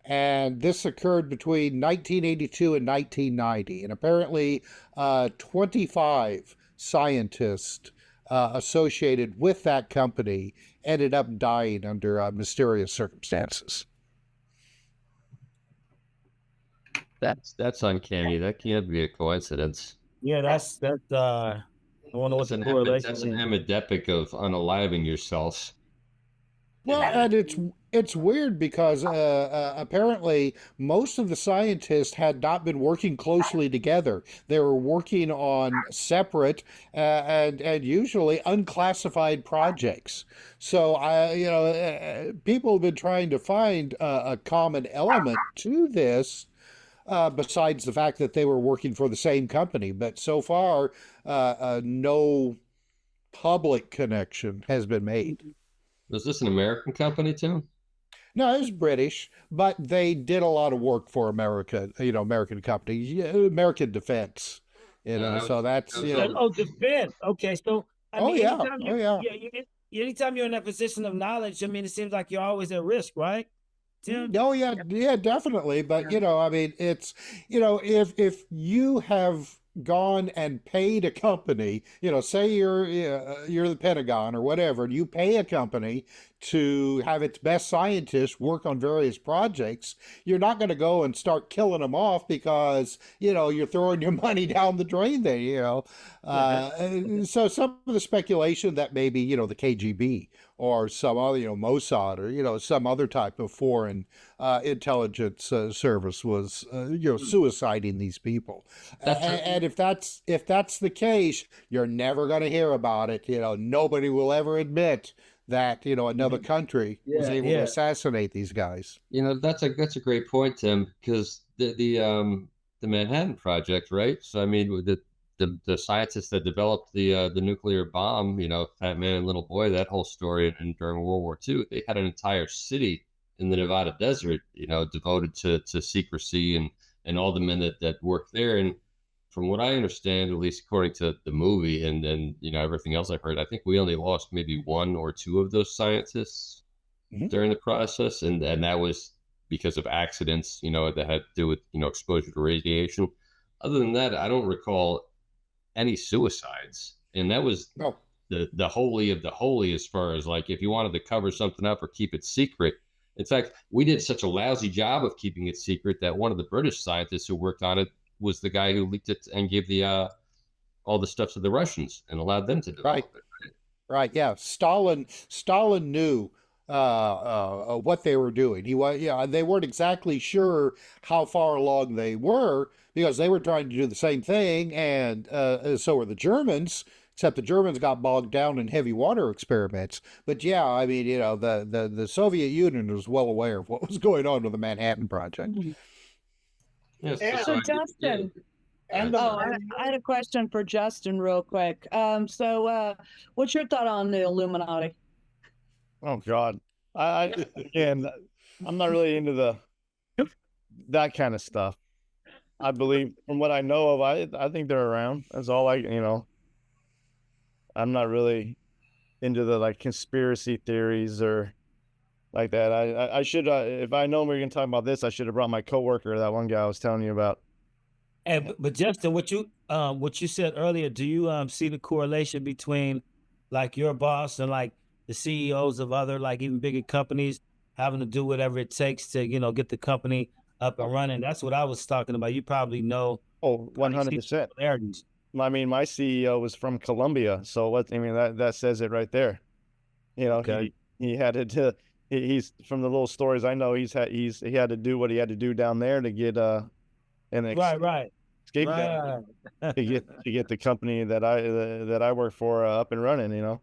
And this occurred between 1982 and 1990. And apparently, 25 scientists associated with that company ended up dying under mysterious circumstances. That's uncanny. That can't be a coincidence. Yeah, that's I don't know what the correlation That's an is. epidemic of unaliving yourself. Well, and it's weird because apparently most of the scientists had not been working closely together. They were working on separate and usually unclassified projects. So people have been trying to find a common element to this. Besides the fact that they were working for the same company, but so far, no public connection has been made. Was this an American company, Tim? No, it was British, but they did a lot of work for America, American companies, American defense, so that's, Oh, defense. Okay, so I oh mean, yeah, anytime oh yeah. anytime you're in that position of knowledge, I mean, it seems like you're always at risk, right, Tim? Oh yeah, yeah, definitely. But I mean, it's if you have gone and paid a company, say you're the Pentagon or whatever, and you pay a company to have its best scientists work on various projects, you're not going to go and start killing them off because you're throwing your money down the drain there. So some of the speculation that maybe the KGB or some other, Mossad, or some other type of foreign intelligence service was suiciding these people. And if that's the case, you're never going to hear about it. Nobody will ever admit that another country was able to assassinate these guys. That's a great point, Tim, because the Manhattan Project, right? So I mean, the scientists that developed the nuclear bomb, Fat Man and Little Boy, that whole story, and during World War II, they had an entire city in the Nevada desert, devoted to secrecy and all the men that worked there. And from what I understand, at least according to the movie and everything else I've heard, I think we only lost maybe one or two of those scientists during the process, and that was because of accidents, that had to do with exposure to radiation. Other than that, I don't recall any suicides, and that was the holy of the holy as far as like if you wanted to cover something up or keep it secret. In fact, we did such a lousy job of keeping it secret that one of the British scientists who worked on it was the guy who leaked it and gave the all the stuff to the Russians and allowed them to develop it. Right. Yeah. Stalin knew what they were doing. They weren't exactly sure how far along they were because they were trying to do the same thing, and so were the Germans. Except the Germans got bogged down in heavy water experiments. But yeah, I mean, the Soviet Union was well aware of what was going on with the Manhattan Project. Yes, So Justin, I had a question for Justin real quick. What's your thought on the Illuminati? Oh God, again, I'm not really into that kind of stuff. I believe, from what I know of, I think they're around. That's all I'm not really into the conspiracy theories or like that. I should, if I know we're gonna talk about this, I should have brought my coworker, that one guy I was telling you about. But Justin, what you said earlier, do you see the correlation between like your boss and like the CEOs of other like even bigger companies having to do whatever it takes to get the company up and running? That's what I was talking about. You probably know. Oh, 100%. I mean, my CEO was from Colombia, so that says it right there. Okay. He had to. He's from the little stories I know. He had to do what he had to do down there to get an escape to get the company that I work for up and running.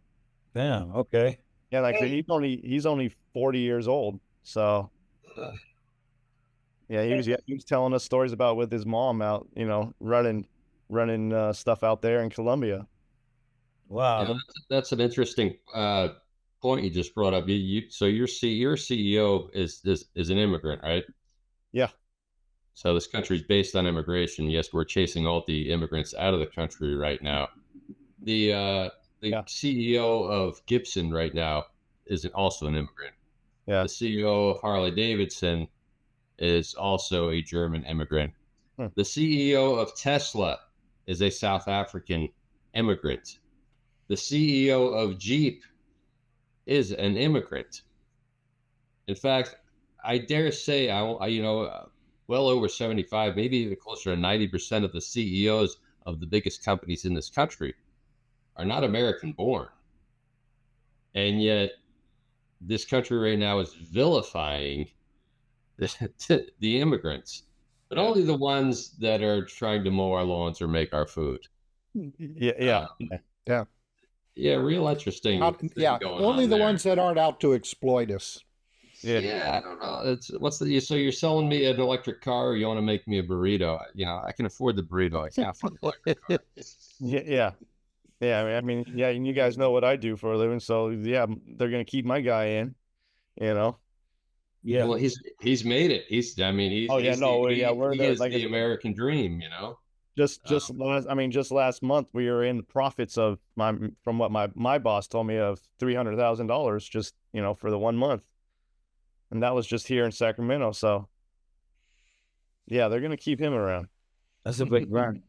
Damn. Okay. Yeah, he's only 40 years old, so yeah, he was telling us stories about with his mom out, running stuff out there in Colombia. Wow, that's an interesting point you just brought up. So your CEO is an immigrant, right? Yeah. So this country is based on immigration. Yes, we're chasing all the immigrants out of the country right now. The Yeah. CEO of Gibson right now is also an immigrant. Yeah. The CEO of Harley Davidson is also a German immigrant. Hmm. The CEO of Tesla is a South African immigrant. The CEO of Jeep is an immigrant. In fact, I dare say, well over 75, maybe even closer to 90% of the CEOs of the biggest companies in this country are not American born. And yet, this country right now is vilifying the immigrants, but Yeah. only the ones that are trying to mow our lawns or make our food. Yeah. Yeah. Yeah, real interesting thing Yeah, going only on the there. ones that aren't out to exploit us. Yeah. Yeah, I don't know. So you're selling me an electric car, or you want to make me a burrito? I can afford the burrito. I can't afford the electric car. Yeah. Yeah. I mean, yeah, and you guys know what I do for a living, so yeah, they're gonna keep my guy in, you know. Yeah. Well, he's made it. Oh yeah, no, we're he the is the American dream. just last month we were in profits of from what my boss told me of $300,000 just for the 1 month, and that was just here in Sacramento. So yeah, they're gonna keep him around. That's a big grind.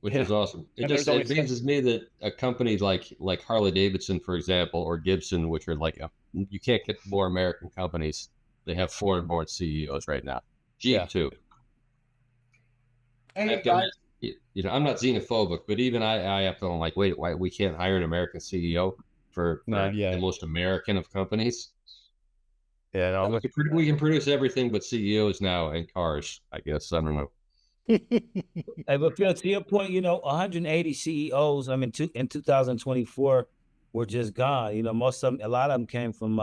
Which Yeah. is awesome. And there's It only amazes me that a company like Harley Davidson, for example, or Gibson, which are you can't get more American companies. They have foreign-born CEOs right now. Jeep Yeah. too. Hey, I've got, guys, I'm not xenophobic, but even I have to like, wait, why we can't hire an American CEO for Yeah. the most American of companies? Yeah, no, We can produce everything but CEOs now and cars. I guess I don't know. Hey, but Phil, to your point, 180 CEOs. I mean, in 2024, were just gone. Most of them, a lot of them came from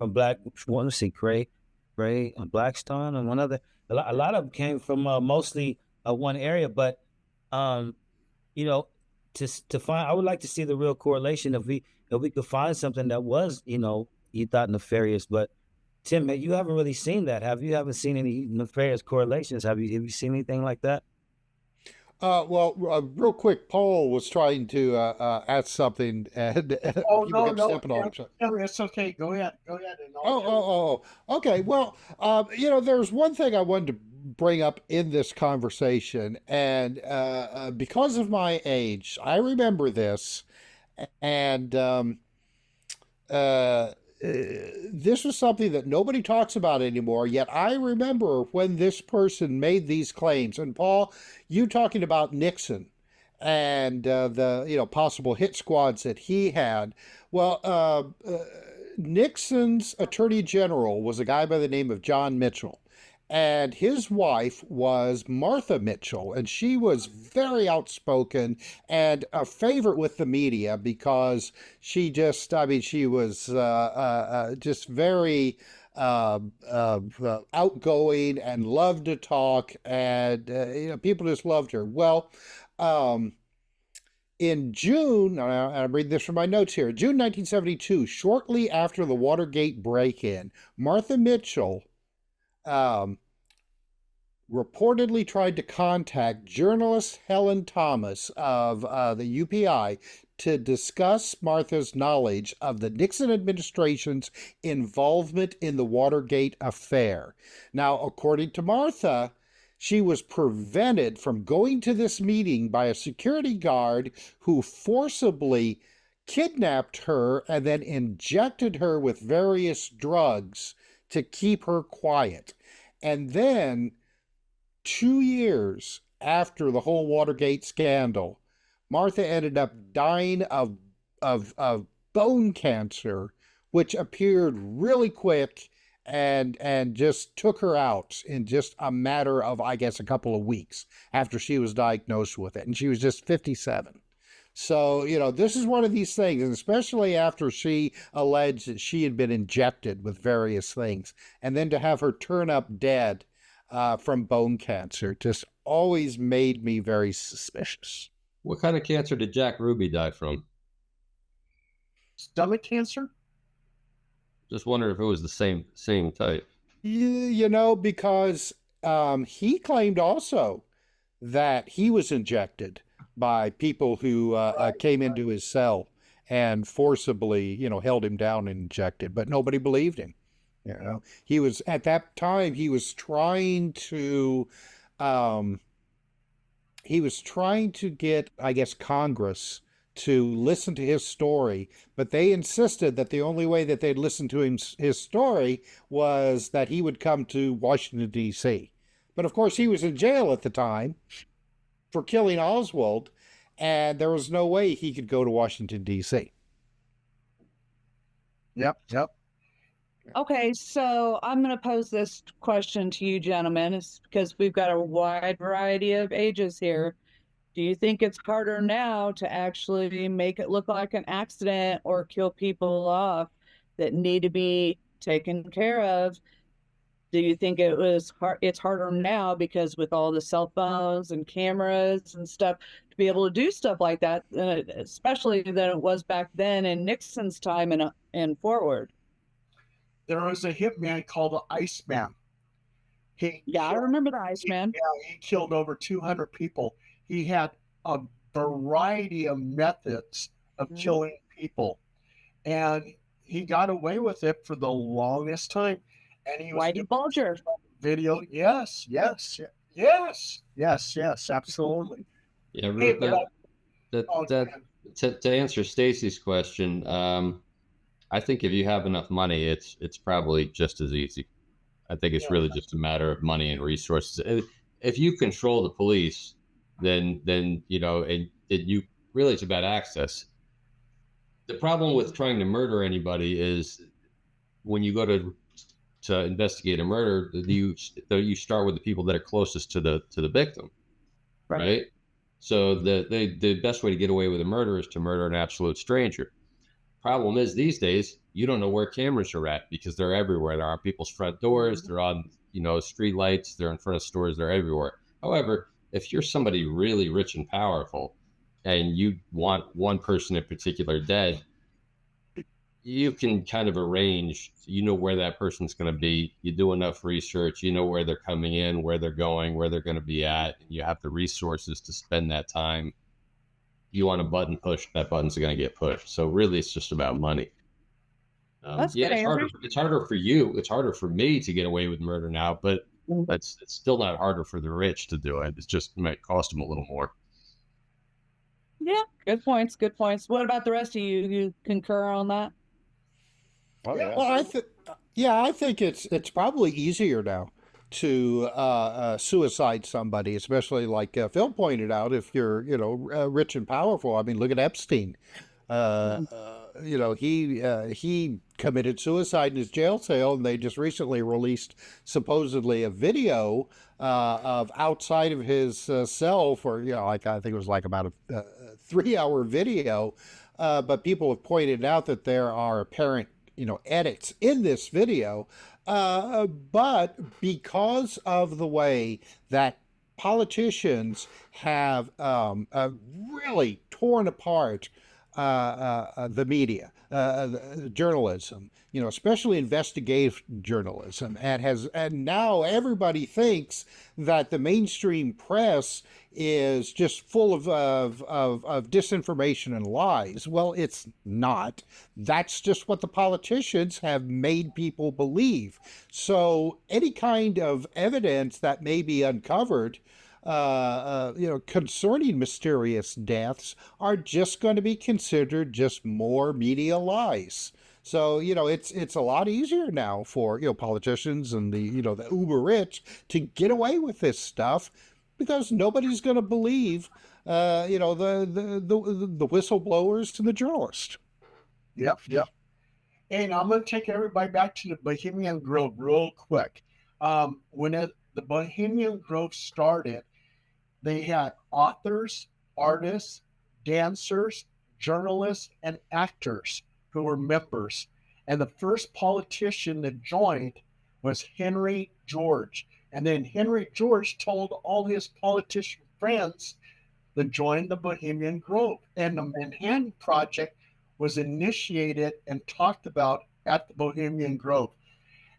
Black. Want to see Cray, Blackstone, and one other. A lot of them came from mostly one area, but um, you know, to find, I would like to see the real correlation if we could find something that was, you thought nefarious, but Tim, you haven't really seen that, have you? Haven't seen any nefarious correlations? Have you seen anything like that? Real quick, Paul was trying to ask something, and oh people no, kept no, stepping on each other. no, it's okay. Go ahead, and Okay. Well, there's one thing I wanted to bring up in this conversation, and because of my age, I remember this, and this was something that nobody talks about anymore. Yet I remember when this person made these claims. And Paul, you talking about Nixon and the possible hit squads that he had. Well, Nixon's attorney general was a guy by the name of John Mitchell. And his wife was Martha Mitchell, and she was very outspoken and a favorite with the media because she she was just very outgoing and loved to talk, and people just loved her. Well, in June, I'm reading this from my notes here, June 1972, shortly after the Watergate break-in, Martha Mitchell reportedly tried to contact journalist Helen Thomas of the UPI to discuss Martha's knowledge of the Nixon administration's involvement in the Watergate affair. Now, according to Martha, she was prevented from going to this meeting by a security guard who forcibly kidnapped her and then injected her with various drugs to keep her quiet. And then 2 years after the whole Watergate scandal, Martha ended up dying of bone cancer, which appeared really quick and just took her out in just a matter of, I guess, a couple of weeks after she was diagnosed with it. And she was just 57. So, this is one of these things, and especially after she alleged that she had been injected with various things, and then to have her turn up dead from bone cancer just always made me very suspicious. What kind of cancer did Jack Ruby die from? stomach cancer. Just wonder if it was the same type. Because he claimed also that he was injected by people who came into his cell and forcibly, held him down and injected, but nobody believed him. He was, at that time, um, he was trying to get, I guess, Congress to listen to his story, but they insisted that the only way that they'd listen to his story was that he would come to Washington, D.C. But of course, he was in jail at the time for killing Oswald, and there was no way he could go to Washington, D.C. Yep. Okay, so I'm going to pose this question to you, gentlemen, it's because we've got a wide variety of ages here. Do you think it's harder now to actually make it look like an accident or kill people off that need to be taken care of? Do you think it's harder now because with all the cell phones and cameras and stuff to be able to do stuff like that, especially than it was back then in Nixon's time and forward? There was a hitman called the Iceman. I remember the Iceman. He killed over 200 people. He had a variety of methods of killing people, and he got away with it for the longest time. And he was Whitey Bulger video. Yes, absolutely. Yeah, Hey, to answer Stacy's question, I think if you have enough money, it's probably just as easy. I think it's really just a matter of money and resources. If you control the police, then and you really, it's about access. The problem with trying to murder anybody is when you go to investigate a murder, you start with the people that are closest to the victim, right? So the best way to get away with a murder is to murder an absolute stranger. Problem is, these days you don't know where cameras are at because they're everywhere. They're on people's front doors, they're on street lights, they're in front of stores, they're everywhere. However, if you're somebody really rich and powerful and you want one person in particular dead, you can kind of arrange, where that person's going to be. You do enough research, where they're coming in, where they're going, where they're going to be at, and you have the resources to spend that time. You want a button pushed, that button's going to get pushed. So really, it's just about money. It's harder for you. It's harder for me to get away with murder now, but it's still not harder for the rich to do it. It just might cost them a little more. Yeah, good points. What about the rest of you? You concur on that? Well, I think it's probably easier now to suicide somebody, especially like Phil pointed out, if you're rich and powerful. I mean, look at Epstein. He committed suicide in his jail cell, and they just recently released supposedly a video of outside of his cell for I think it was like about a 3-hour video, but people have pointed out that there are apparent edits in this video, but because of the way that politicians have really torn apart the media, journalism, especially investigative journalism, and now everybody thinks that the mainstream press is just full of disinformation and lies. Well, it's not. That's just what the politicians have made people believe. So any kind of evidence that may be uncovered concerning mysterious deaths are just going to be considered just more media lies. So, it's a lot easier now for, politicians and the uber rich to get away with this stuff because nobody's going to believe, the whistleblowers and the journalists. Yep. And I'm going to take everybody back to the Bohemian Grove real quick. When the Bohemian Grove started, they had authors, artists, dancers, journalists, and actors who were members. And the first politician that joined was Henry George. And then Henry George told all his politician friends to join the Bohemian Grove. And the Manhattan Project was initiated and talked about at the Bohemian Grove.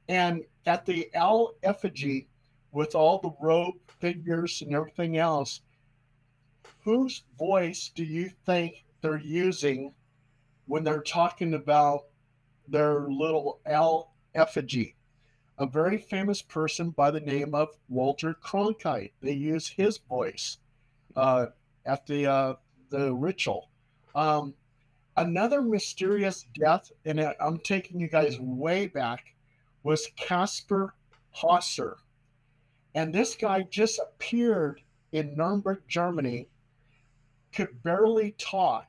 And at the owl effigy, with all the robe figures and everything else, whose voice do you think they're using when they're talking about their little L effigy, a very famous person by the name of Walter Cronkite. They use his voice at the ritual. Um, Another mysterious death, and I'm taking you guys way back, was Casper Hosser. And this guy just appeared in Nuremberg, Germany, could barely talk.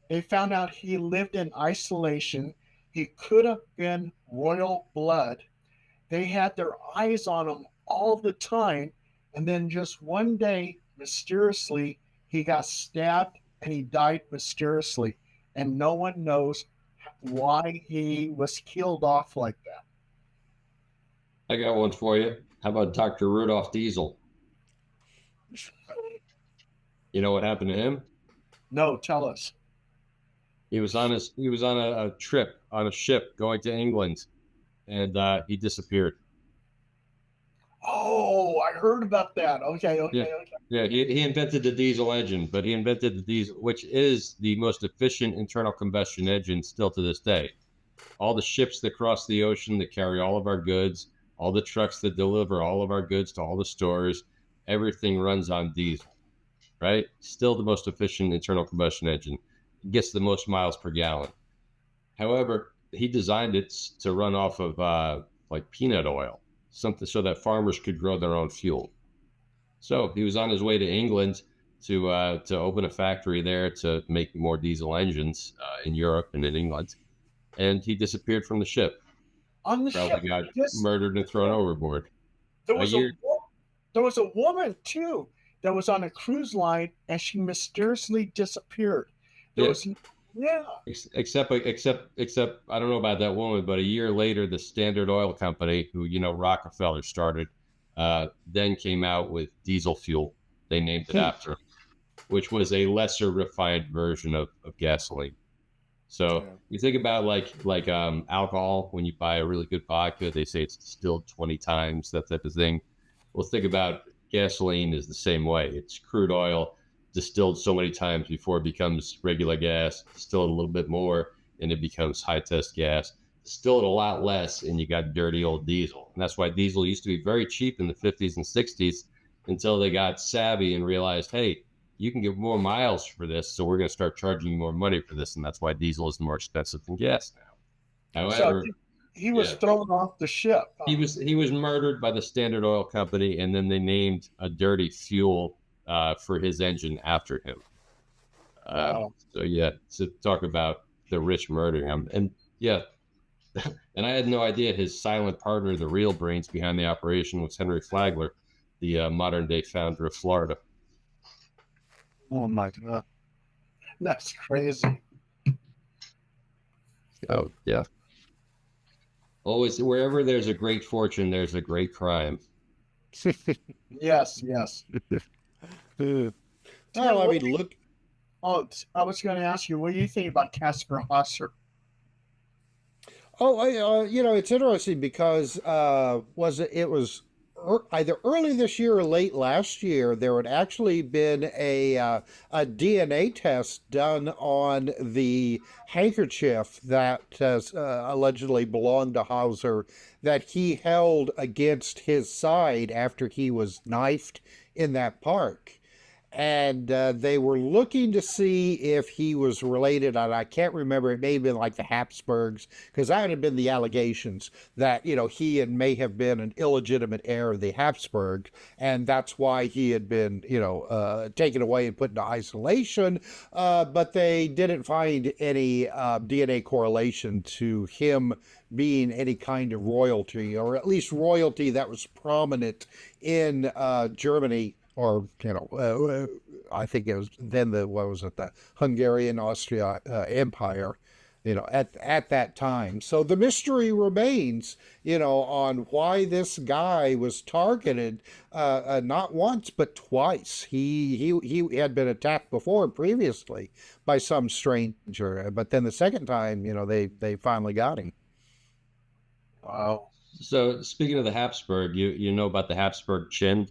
They found out he lived in isolation. He could have been royal blood. They had their eyes on him all the time. And then just one day, mysteriously, he got stabbed and he died mysteriously. And no one knows why he was killed off like that. I got one for you. How about Dr. Rudolph Diesel? You know what happened to him? No, tell us. He was on a trip on a ship going to England, and he disappeared. Oh, I heard about that. Okay. Yeah, he invented the diesel engine, but he invented the diesel, which is the most efficient internal combustion engine still to this day. All the ships that cross the ocean that carry all of our goods, all the trucks that deliver all of our goods to all the stores, everything runs on diesel, right? Still the most efficient internal combustion engine. It gets the most miles per gallon. However, he designed it to run off of like peanut oil, something so that farmers could grow their own fuel. So he was on his way to England to open a factory there to make more diesel engines in Europe and in England, and he disappeared from the ship. On the Probably ship, got yes, murdered and thrown overboard. there was there was a woman too that was on a cruise line and she mysteriously disappeared. There Yeah. was yeah. Except I don't know about that woman, but a year later, the Standard Oil Company, who Rockefeller started, then came out with diesel fuel. They named it after him, which was a lesser refined version of gasoline. So you think about like alcohol. When you buy a really good vodka, they say it's distilled 20 times, that type of thing. Well, think about gasoline is the same way. It's crude oil distilled so many times before it becomes regular gas, distill it a little bit more, and it becomes high test gas. Distill it a lot less, and you got dirty old diesel. And that's why diesel used to be very cheap in the 50s and 60s until they got savvy and realized, hey, you can get more miles for this, so we're going to start charging you more money for this. And that's why diesel is more expensive than gas now. However, So he was thrown off the ship. he was murdered by the Standard Oil Company, and then they named a dirty fuel for his engine after him. Wow. So yeah, to talk about the rich murdering him, and yeah, and I had no idea his silent partner, the real brains behind the operation, was Henry Flagler, the modern day founder of Florida. Oh my God. That's crazy. Oh yeah. Always, wherever there's a great fortune, there's a great crime. Yes. Well, I mean, look. Oh, I was going to ask you, what do you think about Casper Hosser? Oh, it's interesting because it was either early this year or late last year, there had actually been a DNA test done on the handkerchief that allegedly belonged to Hauser that he held against his side after he was knifed in that park. And they were looking to see if he was related, and I can't remember, it may have been like the Habsburgs, because that had been the allegations that, he may have been an illegitimate heir of the Habsburg, and that's why he had been, taken away and put into isolation, but they didn't find any DNA correlation to him being any kind of royalty, or at least royalty that was prominent in Germany, or I think it was then the Hungarian Austria Empire, at that time. So the mystery remains, on why this guy was targeted, not once but twice. He had been attacked before previously by some stranger, but then the second time, they finally got him. Wow. So speaking of the Habsburg, you know about the Habsburg chin?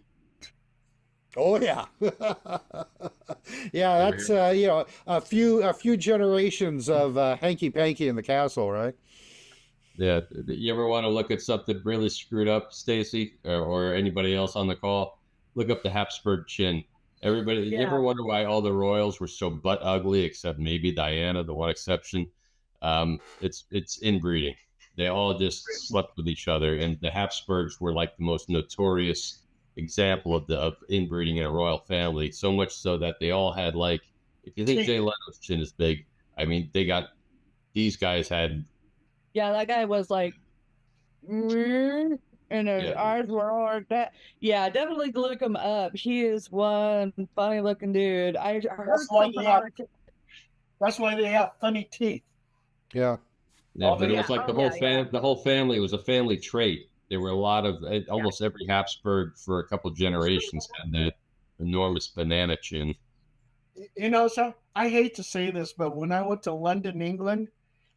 Oh yeah. Yeah, Over that's here. a few generations of hanky panky in the castle, right? Yeah. You ever want to look at something really screwed up, Stacy, or anybody else on the call? Look up the Habsburg chin. Everybody, you Yeah. ever wonder why all the royals were so butt ugly, except maybe Diana, the one exception? It's inbreeding. They all just slept with each other, and the Habsburgs were like the most notorious example of inbreeding in a royal family. So much so that they all had like, if you think Teeth. Jay Leno's chin is big, I mean, these guys had. Yeah, that guy was like, "Mm," and his Yeah. eyes were all like that. Yeah, definitely look him up. He is one funny looking dude. I heard That's why something they have. on it. That's why they have funny teeth. Yeah. Yeah, Oh, but it they Yeah. was like Oh, yeah. Yeah. the whole family was a family trait. There were a lot of almost every Habsburg for a couple generations had that enormous banana chin. So I hate to say this, but when I went to London, England,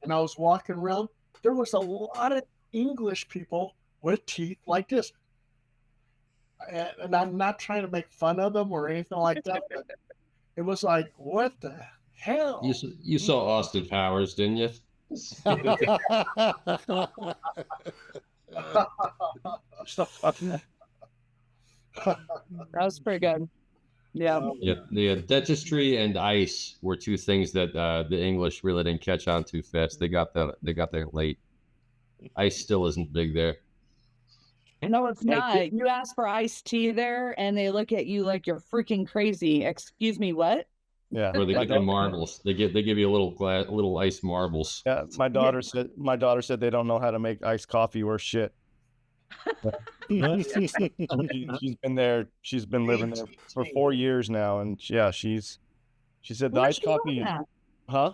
and I was walking around, there was a lot of English people with teeth like this. And I'm not trying to make fun of them or anything like that, but it was like, what the hell? You saw Austin Powers, didn't you? That was pretty good. Yeah. Yeah, the dentistry and ice were two things that the English really didn't catch on too fast. They got there late. Ice still isn't big there. No, it's not. You ask for iced tea there, and they look at you like you're freaking crazy. Excuse me, what? Yeah. Or they My give you daughter, marbles. They give you little ice marbles. yeah, my daughter said they don't know how to make iced coffee or shit. She's been there. She's been living there for 4 years now, and yeah, she said the Where's iced she living coffee. at? Huh?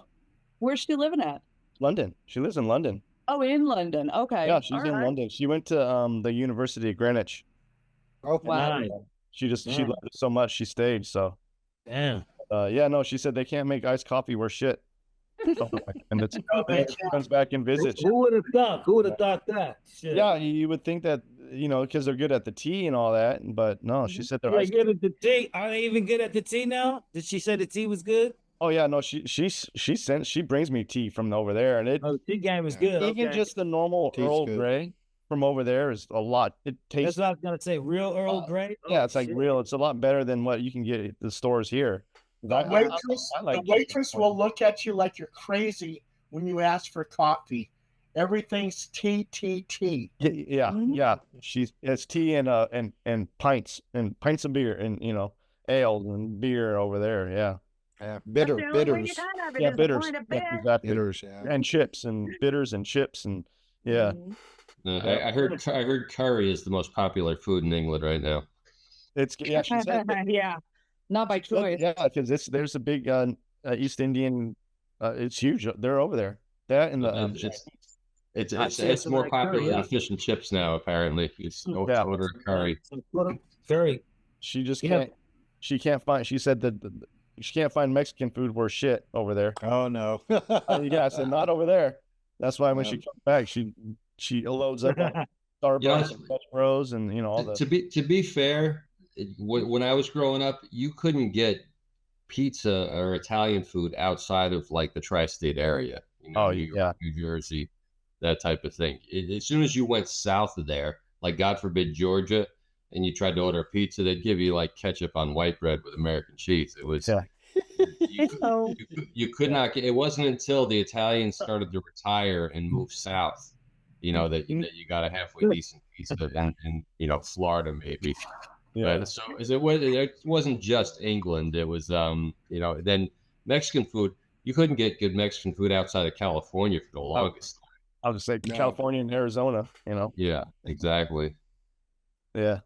Where's she living at? London. She lives in London. Oh, in London. Okay. Yeah, she's All in right. London. She went to the University of Greenwich. Oh, Wow. Nice. She Yeah. loved it so much she stayed. So Damn. yeah, no, she said they can't make iced coffee worth shit. And it's they comes back and visits. Who would have thought? Who would have thought that? Shit. Yeah, you would think that because they're good at the tea and all that, but no, she said they're Are they iced. good at the tea? Are they even good at the tea now? Did she say the tea was good? Oh yeah, no, she brings me tea from over there, and it Oh, the tea game is good. even Okay. just the normal Tastes Earl good. Grey from over there is a lot. It That's tastes what I was gonna say. Real Earl Grey. yeah, Oh, it's like shit. real. It's a lot better than what you can get at the stores here. The waitress, I like the waitress will look at you like you're crazy when you ask for coffee. Everything's tea, tea, tea. Yeah, Mhm. yeah. It's tea and pints of beer and ales and beer over there. Yeah, Yeah, That's the only way you bitters, can have it yeah, is the bitters. point of Yeah, bit. exactly. bitters. Yeah. And chips and bitters and chips and yeah. Mhm. I heard curry is the most popular food in England right now. It's yeah. She said that- Yeah. Not by choice. yeah, because there's a big East Indian. It's huge. They're over there. That and the It's more popular than fish and chips now. Apparently, it's Yeah. order curry. Very. she just Yeah. can't. She can't find. She said that she can't find Mexican food worth shit over there. Oh no. Yeah, I said not over there. That's why when Yeah. she comes back, she loads up on Starbucks and Dutch Bros and all the. To be fair, when I was growing up, you couldn't get pizza or Italian food outside of like the tri-state area. Oh, New York, yeah. New Jersey, that type of thing. As soon as you went south of there, like God forbid Georgia, and you tried to order a pizza, they'd give you like ketchup on white bread with American cheese. It was Yeah. you could not get. It wasn't until the Italians started to retire and move south, that you got a halfway decent pizza in Florida maybe. Yeah. But so it wasn't just England. It was then Mexican food. You couldn't get good Mexican food outside of California for the longest. I'll just say No. California and Arizona. Yeah, exactly. Yeah.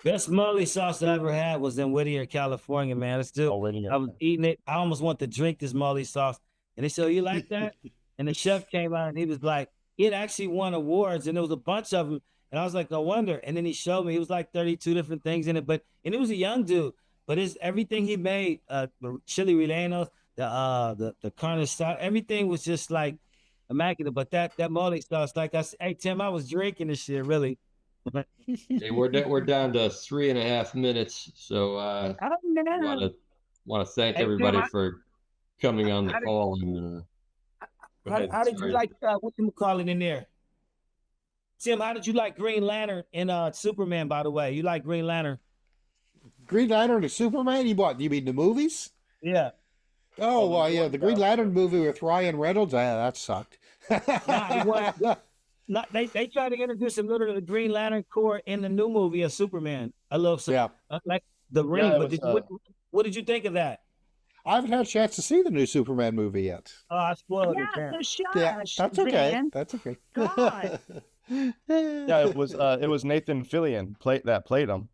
Best molly sauce I ever had was in Whittier, California, man. It's still. I was eating it. I almost want to drink this molly sauce. And they said, "Oh, you like that?" And the chef came out and he was like, it actually won awards, and there was a bunch of them. And I was like, no wonder. And then he showed me, it was like 32 different things in it. And it was a young dude, but it's everything he made, the chili rellenos, the carne asada, everything was just like immaculate. But that molly sauce, like I said, hey Tim, I was drinking this shit really. Hey, we're down to 3.5 minutes. So I don't know. want to thank Hey, Tim, everybody for coming on the how did, call. And go ahead. how did you Sorry. like what you call it in there? Tim, how did you like Green Lantern and Superman? By the way, you like Green Lantern? Green Lantern and Superman? You mean the movies? Yeah. Oh, Oh, the well, new yeah, one? the Green Lantern movie with Ryan Reynolds, that sucked. Nah, the one. Not, they tried to introduce a little of the Green Lantern Corps in the new movie of Superman. I love Yeah. like the Yeah, ring. it But was, what did you think of that? I haven't had a chance to see the new Superman movie yet. Oh, I spoiled it. Yeah, Man. so Yeah, shush, that's okay. Dan. That's okay. God. Yeah, it was Nathan Fillion that played him.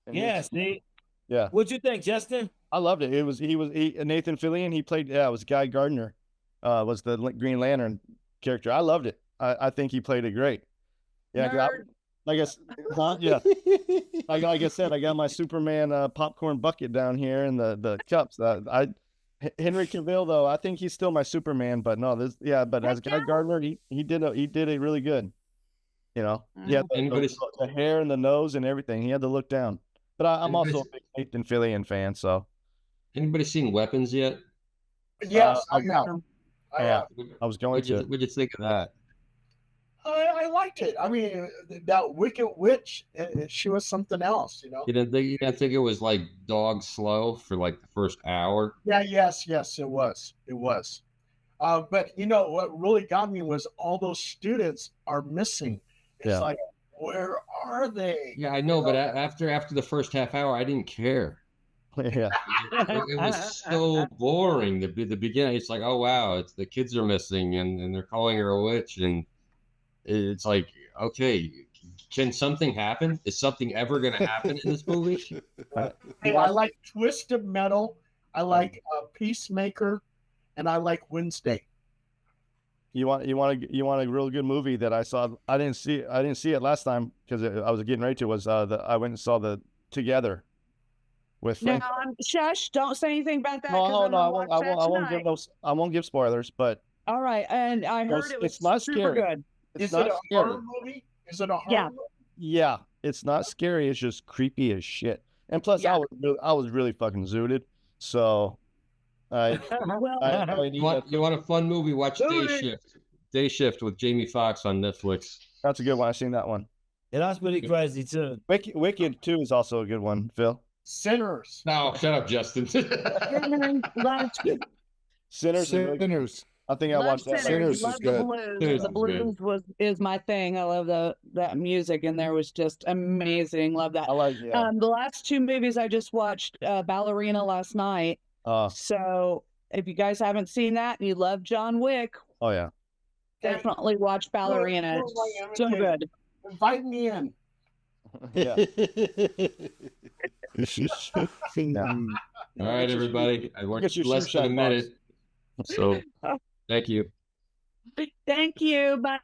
And Yeah. See, yeah, what'd you think, Justin? I loved it. It was Nathan Fillion. He played, it was Guy Gardner, was the Green Lantern character. I loved it. I think he played it great. Yeah, 'cause Nerd. I guess, yeah. Like I said, I got my Superman popcorn bucket down here and the cups. Henry Cavill though, I think he's still my Superman, but no, but as Heck Guy yeah. Gardner, he did it really good. You know, yeah, Anybody- the hair and the nose and everything. He had to look down. But I'm also a big Nathan Fillion fan, so Anybody seen Weapons yet? Yes, I yeah. have. Yeah. I was going to. What'd you think of that? I liked it. I mean, that Wicked Witch, she was something else, you know. You didn't think it was like dog slow for like the first hour? Yeah, yes, it was. It was. But you know what really got me was all those students are missing. It's Yeah. like, where are they? Yeah, I know, but after the first half hour, I didn't care. Yeah. It was so boring. The beginning, it's like, oh wow, it's the kids are missing, and they're calling her a witch, and it's like, okay, can something happen? Is something ever going to happen in this movie? Hey, I like Twisted Metal. I like Peacemaker, and I like Wednesday. You want a real good movie that I saw. I didn't see it last time because I was getting ready to. Was I went and saw the Together with No, Frank. shush! Don't say anything about that. No, 'cause I'm gonna I watch won't. that I won't give tonight. those. I won't give spoilers. But All right, and I Well, heard it was it's not super scary. good. it's Is not it a scary. horror movie? Is it a horror Yeah. movie? Yeah, it's not scary. It's just creepy as shit. And plus, Yeah. I was really fucking zooted. So I Well, I need that. You want a fun movie? Watch Day Movie. Shift. Day Shift with Jamie Foxx on Netflix. That's a good one. I've seen that one. Yeah, that's pretty crazy too. Wicked 2 is also a good one, Phil. Sinners. No, shut up, Justin. Sinners. Sinners. I think I love watched that. Sinners love is the good. blues. Sinners The is good. blues is my thing. I love that music, and there was just amazing. Love that. I like yeah. The last two movies I just watched, Ballerina last night. So if you guys haven't seen that and you love John Wick, Oh yeah. definitely watch Ballerina. Who am I It's so imitating? good. Invite me in. Yeah. All right, everybody. I worked Get your less than a Surefire minute. So, thank you. Thank you. Bye.